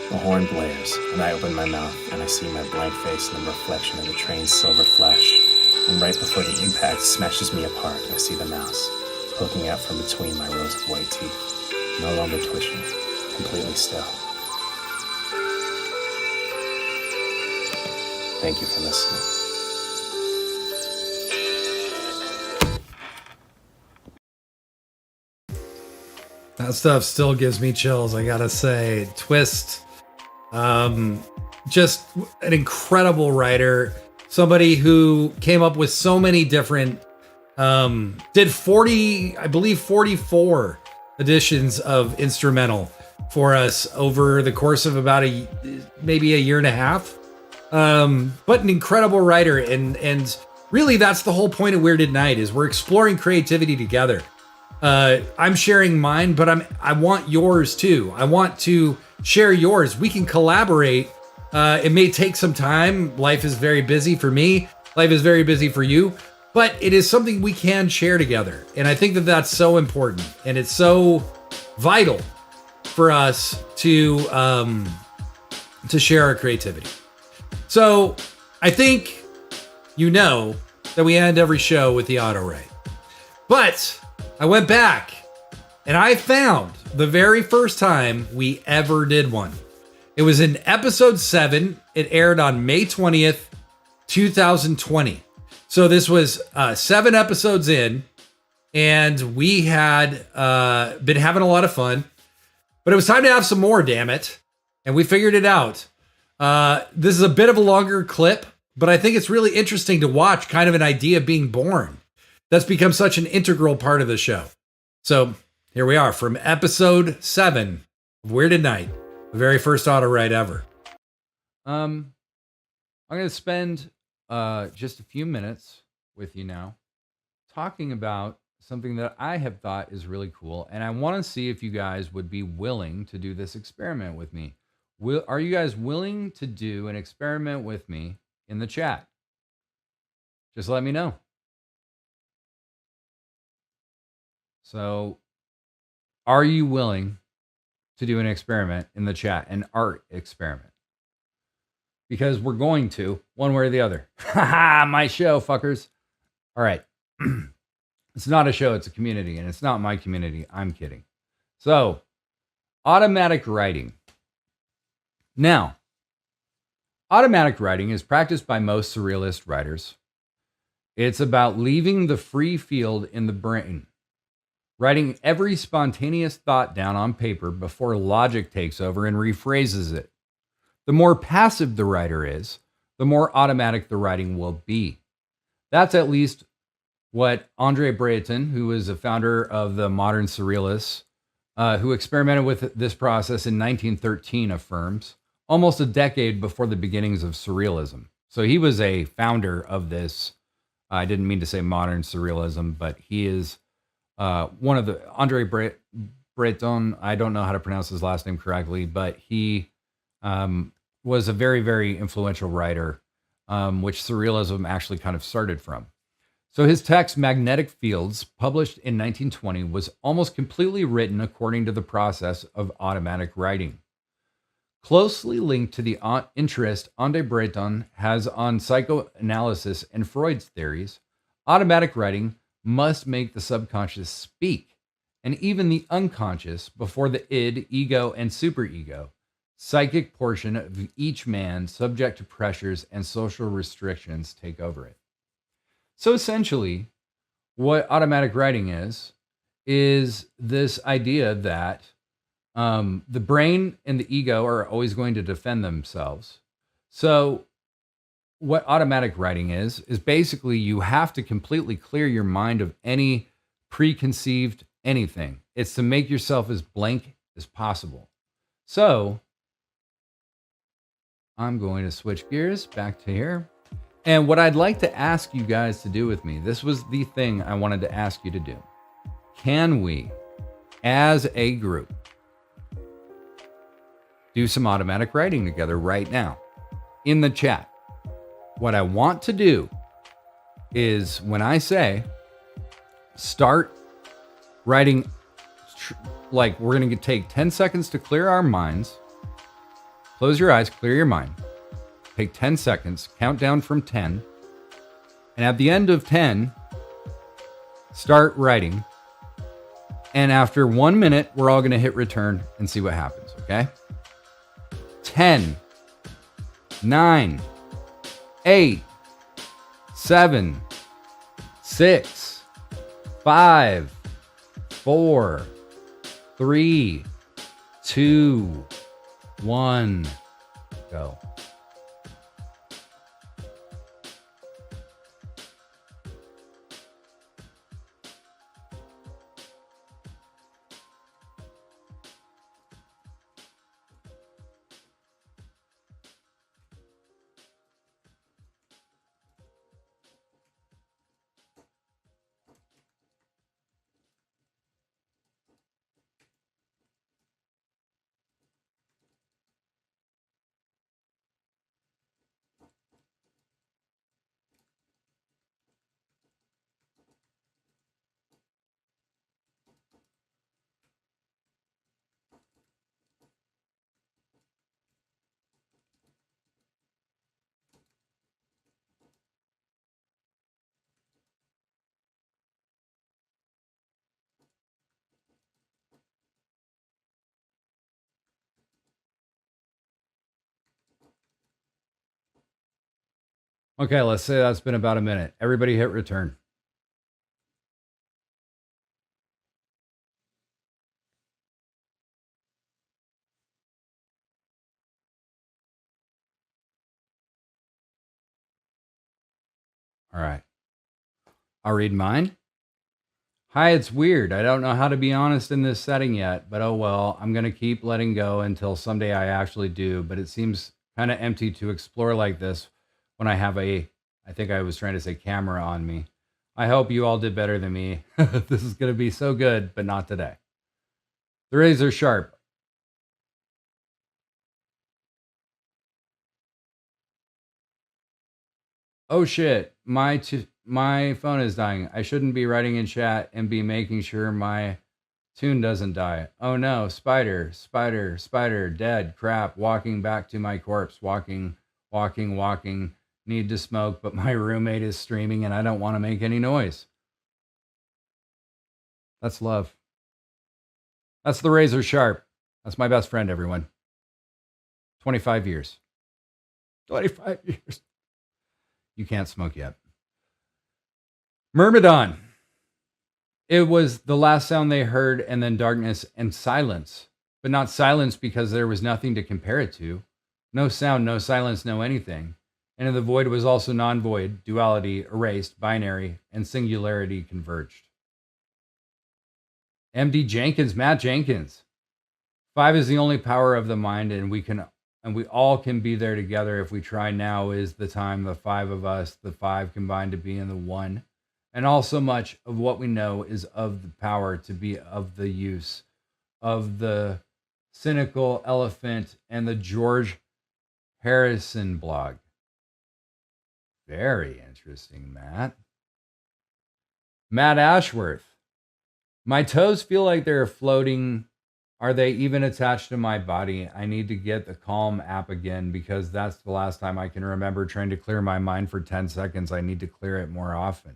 The horn blares, and I open my mouth, and I see my blank face in the reflection of the train's silver flash, and right before the impact smashes me apart, I see the mouse, poking out from between my rows of white teeth, no longer twitching, completely still. Thank you for listening. That stuff still gives me chills, I gotta say. Twist, just an incredible writer. Somebody who came up with so many different, did 44 editions of instrumental for us over the course of about maybe a year and a half. But an incredible writer, and really that's the whole point of Weird at Night, is we're exploring creativity together. I'm sharing mine, but I want yours too. I want to share yours. We can collaborate. It may take some time. Life is very busy for me. Life is very busy for you. But it is something we can share together. And I think that that's so important. And it's so vital for us to share our creativity. So I think you know that we end every show with the auto write. But I went back and I found the very first time we ever did one. It was in episode 7. It aired on May 20th, 2020. So this was 7 episodes in, and we had been having a lot of fun. But it was time to have some more, damn it. And we figured it out. This is a bit of a longer clip, but I think it's really interesting to watch kind of an idea being born that's become such an integral part of the show. So here we are from episode 7 of Weird at Night, the very first auto write ever. I'm going to spend just a few minutes with you now talking about something that I have thought is really cool, and I want to see if you guys would be willing to do this experiment with me. Are you guys willing to do an experiment with me in the chat? Just let me know. So, are you willing to do an experiment in the chat, an art experiment? Because we're going to, one way or the other. Haha, my show, fuckers. All right. It's not a show, it's a community, and it's not my community. I'm kidding. So, automatic writing. Now, automatic writing is practiced by most surrealist writers. It's about leaving the free field in the brain, writing every spontaneous thought down on paper before logic takes over and rephrases it. The more passive the writer is, the more automatic the writing will be. That's at least what Andre Breton, who is a founder of the modern surrealists, who experimented with this process in 1913, affirms, almost a decade before the beginnings of surrealism. So he was a founder of this. I didn't mean to say modern surrealism, but he is one of the Andre Breton. I don't know how to pronounce his last name correctly, but he was a very, very influential writer, which surrealism actually kind of started from. So his text, Magnetic Fields, published in 1920, was almost completely written according to the process of automatic writing. Closely linked to the interest Andre Breton has on psychoanalysis and Freud's theories, automatic writing must make the subconscious speak, and even the unconscious, before the id, ego, and superego, psychic portion of each man subject to pressures and social restrictions, take over it. So essentially, what automatic writing is this idea that the brain and the ego are always going to defend themselves. So what automatic writing is basically you have to completely clear your mind of any preconceived anything. It's to make yourself as blank as possible. So I'm going to switch gears back to here. And what I'd like to ask you guys to do with me, this was the thing I wanted to ask you to do. Can we, as a group, do some automatic writing together right now in the chat? What I want to do is when I say start writing, like we're going to take 10 seconds to clear our minds. Close your eyes, clear your mind. Take 10 seconds, count down from 10. And at the end of 10, start writing. And after 1 minute, we're all going to hit return and see what happens, okay? 10, 9, 8, 7, 6, 5, 4, 3, 2, 1, go. Okay, let's say that's been about a minute. Everybody hit return. All right. I'll read mine. Hi, it's weird. I don't know how to be honest in this setting yet, but oh well. I'm going to keep letting go until someday I actually do, but it seems kind of empty to explore like this when I have I think I was trying to say camera on me. I hope you all did better than me. This is going to be so good, but not today. The razor sharp. Oh shit, my phone is dying. I shouldn't be writing in chat and be making sure my tune doesn't die. Oh no, spider, spider, spider, dead, crap, walking back to my corpse, walking, need to smoke, but my roommate is streaming and I don't want to make any noise. That's love. That's the razor sharp. That's my best friend, everyone. 25 years. 25 years. You can't smoke yet. Myrmidon. It was the last sound they heard, and then darkness and silence. But not silence because there was nothing to compare it to. No sound, no silence, no anything. And in the void was also non-void, duality, erased, binary, and singularity converged. MD Jenkins, Matt Jenkins. 5 is the only power of the mind, and we all can be there together if we try. Now is the time, the 5 of us, the 5 combined to be in the 1. And also much of what we know is of the power to be of the use of the cynical elephant and the George Harrison blog. Very interesting, Matt. Matt Ashworth. My toes feel like they're floating. Are they even attached to my body? I need to get the Calm app again because that's the last time I can remember trying to clear my mind for 10 seconds. I need to clear it more often.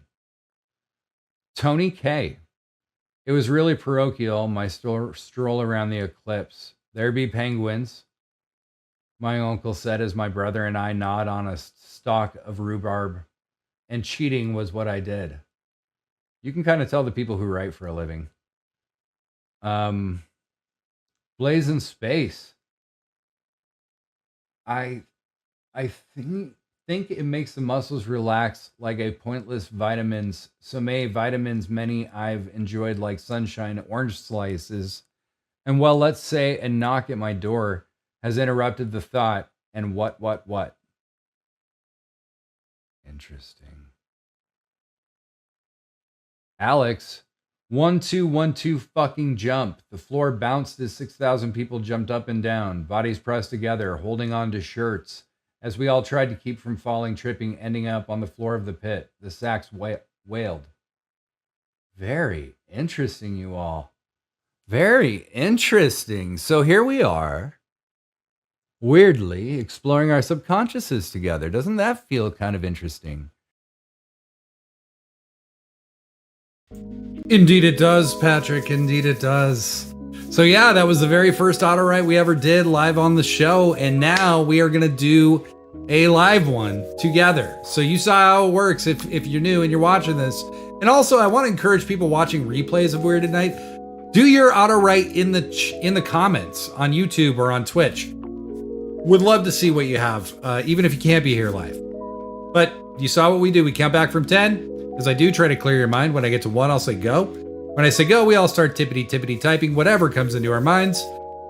Tony K. It was really parochial, my stroll around the eclipse. There be penguins, my uncle said as my brother and I gnawed on a stalk of rhubarb, and cheating was what I did. You can kind of tell the people who write for a living. Blaze in Space. I think it makes the muscles relax like a pointless vitamins. So may vitamins many I've enjoyed like sunshine, orange slices. And well, let's say a knock at my door has interrupted the thought. And what? Interesting. Alex, 1-2-1-2 fucking jump. The floor bounced as 6,000 people jumped up and down, bodies pressed together, holding on to shirts. As we all tried to keep from falling, tripping, ending up on the floor of the pit, the sax wailed. Very interesting, you all. Very interesting. So here we are, weirdly exploring our subconsciouses together. Doesn't that feel kind of interesting? Indeed it does, Patrick. Indeed it does. So yeah, that was the very first auto write we ever did live on the show, and now we are gonna do a live one together. So you saw how it works if you're new and you're watching this. And also, I want to encourage people watching replays of Weird at Night, do your auto write in the comments on YouTube or on Twitch. Would love to see what you have, even if you can't be here live. But you saw what we do. We count back from 10. As I do try to clear your mind. When I get to 1, I'll say go. When I say go, we all start tippity typing whatever comes into our minds.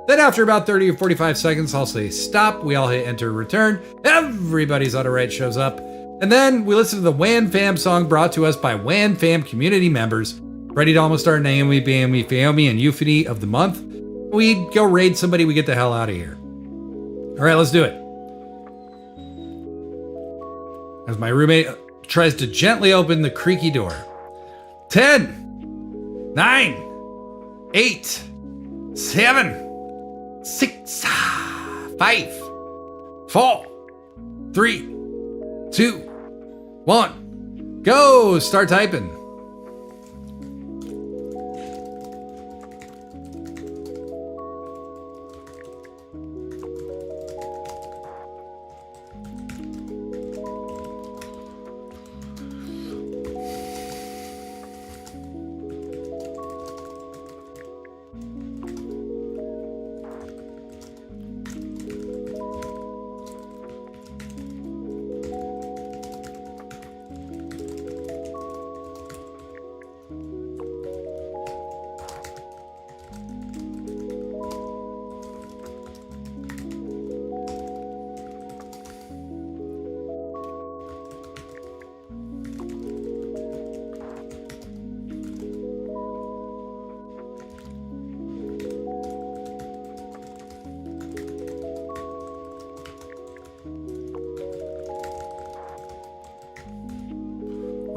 Then after about 30 or 45 seconds, I'll say stop. We all hit enter return. Everybody's auto write shows up. And then we listen to the WAN Fam song brought to us by WAN Fam community members. Ready to almost start Naomi, Bammy, Faomi, and Euphony of the month. We go raid somebody, we get the hell out of here. All right, let's do it. As my roommate tries to gently open the creaky door. 10, 9, 8, 7, 6, 5, 4, 3, 2, 1. Go! Start typing.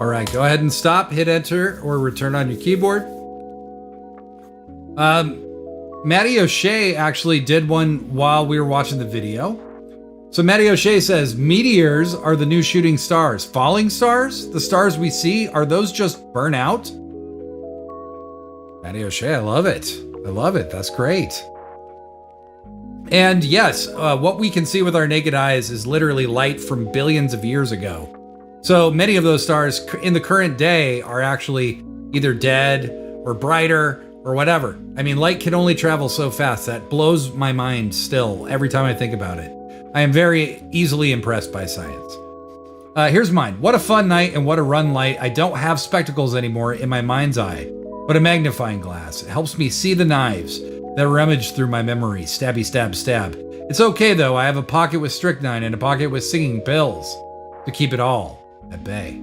All right, go ahead and stop, hit enter, or return on your keyboard. Matty O'Shea actually did one while we were watching the video. So Matty O'Shea says, meteors are the new shooting stars. Falling stars? The stars we see, are those just burn out? Matty O'Shea, I love it. I love it. That's great. And yes, what we can see with our naked eyes is literally light from billions of years ago. So many of those stars in the current day are actually either dead or brighter or whatever. I mean, light can only travel so fast. That blows my mind still every time I think about it. I am very easily impressed by science. Here's mine. What a fun night and what a run light. I don't have spectacles anymore in my mind's eye, but a magnifying glass. It helps me see the knives that rummage through my memory. Stabby, stab, stab. It's okay though. I have a pocket with strychnine and a pocket with singing pills to keep it all at bay.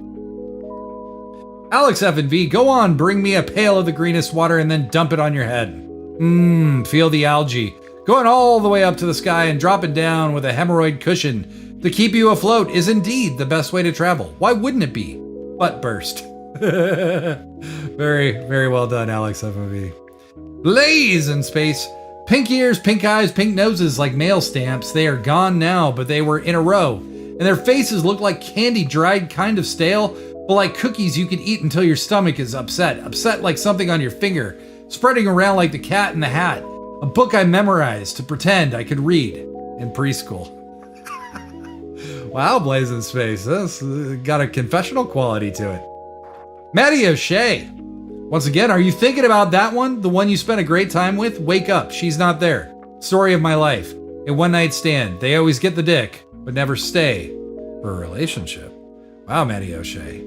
Alex F&V, go on, bring me a pail of the greenest water and then dump it on your head. Feel the algae. Going all the way up to the sky and dropping down with a hemorrhoid cushion to keep you afloat is indeed the best way to travel. Why wouldn't it be? Butt burst. Very, very well done, Alex FMV. Blaze in space. Pink ears, pink eyes, pink noses like mail stamps. They are gone now, but they were in a row. And their faces look like candy dried, kind of stale, but like cookies you could eat until your stomach is upset. Upset like something on your finger. Spreading around like the Cat in the Hat. A book I memorized to pretend I could read in preschool. Wow, Blaze in Space. That's got a confessional quality to it. Matty O'Shea. Once again, are you thinking about that one? The one you spent a great time with? Wake up, she's not there. Story of my life. A one night stand. They always get the dick, but never stay for a relationship. Wow, Matty O'Shea.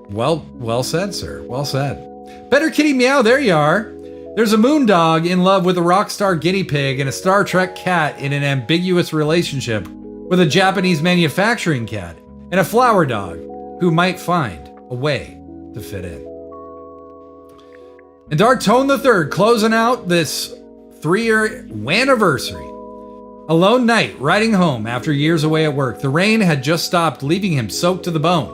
Well said, sir. Well said. Better Kitty Meow, there you are. There's a moon dog in love with a rock star guinea pig and a Star Trek cat in an ambiguous relationship with a Japanese manufacturing cat and a flower dog who might find a way to fit in. And Dark Tone III closing out this 3-year anniversary. A lone night riding home after years away at work. The rain had just stopped, leaving him soaked to the bone,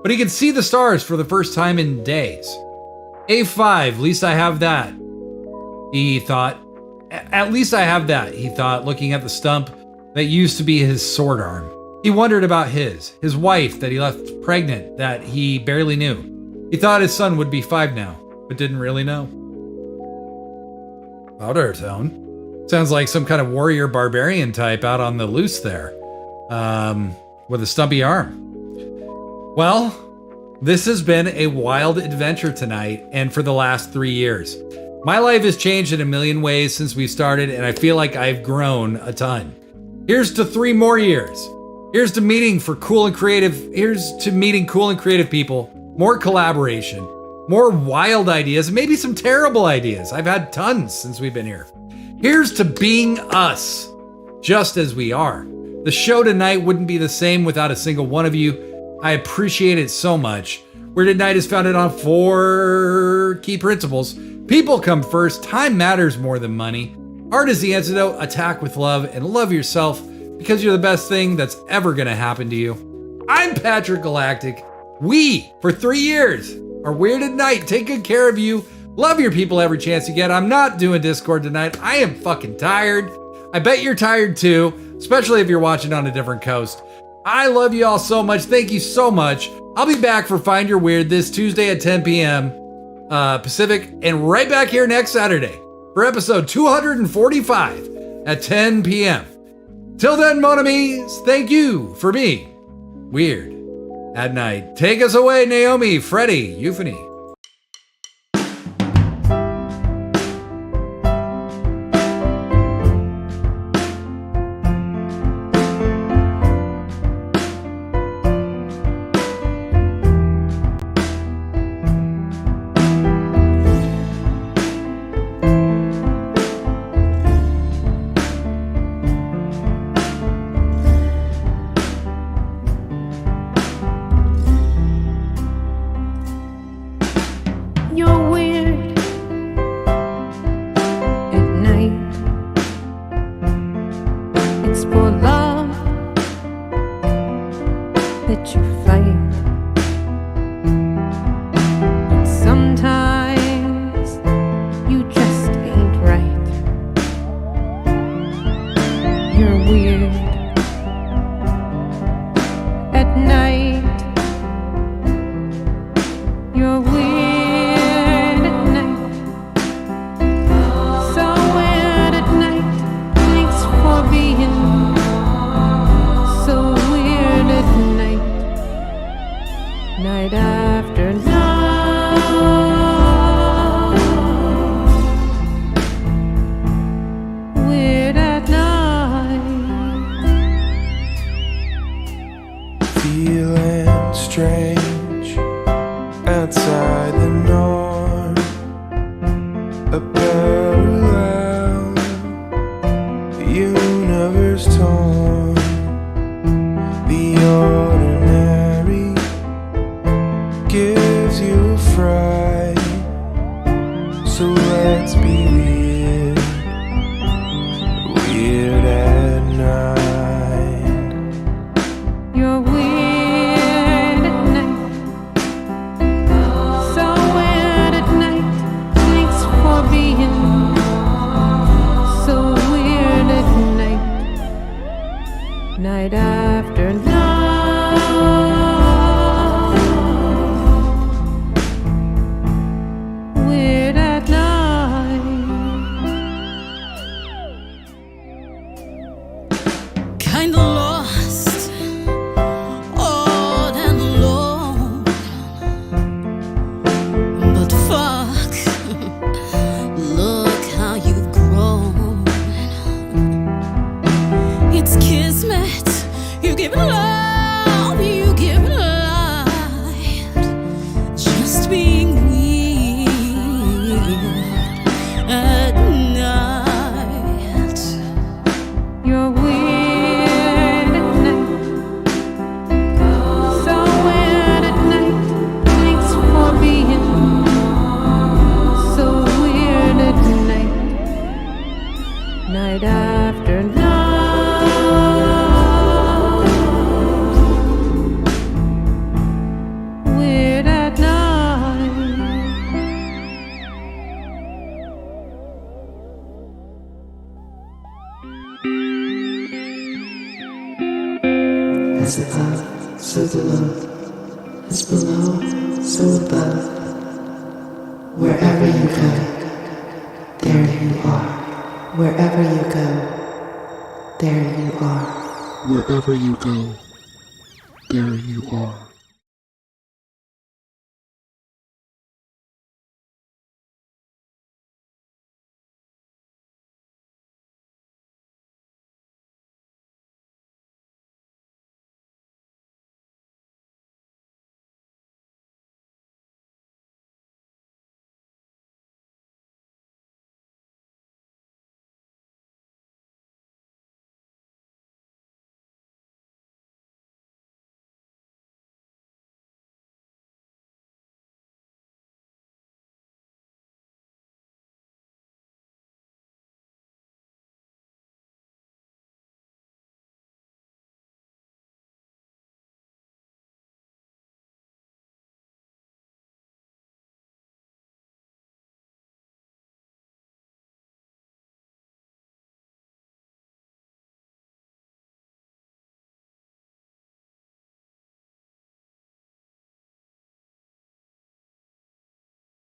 but he could see the stars for the first time in days. A5, least I have that. He thought, at least I have that, he thought, looking at the stump that used to be his sword arm. He wondered about his wife that he left pregnant that he barely knew. He thought his son would be 5 now, but didn't really know. Powder Tone. Sounds like some kind of warrior barbarian type out on the loose there, with a stumpy arm. Well, this has been a wild adventure tonight and for the last 3 years. My life has changed in a million ways since we started, and I feel like I've grown a ton. Here's to 3 more years. Here's to meeting cool and creative people, more collaboration, more wild ideas, and maybe some terrible ideas. I've had tons since we've been here. Here's to being us, just as we are. The show tonight wouldn't be the same without a single one of you. I appreciate it so much. Weirded Night is founded on 4 key principles. People come first, time matters more than money. Art is the antidote, attack with love, and love yourself because you're the best thing that's ever gonna happen to you. I'm Patrick Galactic. We, for 3 years, are Weirded Night. Take good care of you. Love your people every chance you get. I'm not doing Discord tonight. I am fucking tired. I bet you're tired too, especially if you're watching on a different coast. I love you all so much. Thank you so much. I'll be back for Find Your Weird this Tuesday at 10 p.m. Pacific, and right back here next Saturday for episode 245 at 10 p.m. Till then, mon amis, thank you for being weird at night. Take us away, Naomi, Freddie, Euphony. that you fight weird at night. You're weird at night. So weird at night. Thanks for being so weird at night. Night after night. Weird at night. Feeling strange outside the norm, a parallel universe torn. The ordinary gives you a fright, so let's be weird, weird at night. You're weird at night. So weird at night. Thanks for being so weird at night. Night after night. Weird at night. Kinda lost, odd and alone. But fuck, look how you've grown. It's kismet, you give love, you give light. Just being weird at night. You're weird at night. So weird at night. Thanks for being so weird at night. Night after night. Weird at night. As above, so below. As below, so above. Wherever you go, there you are. Wherever you go, there you are. Wherever you go, there you are.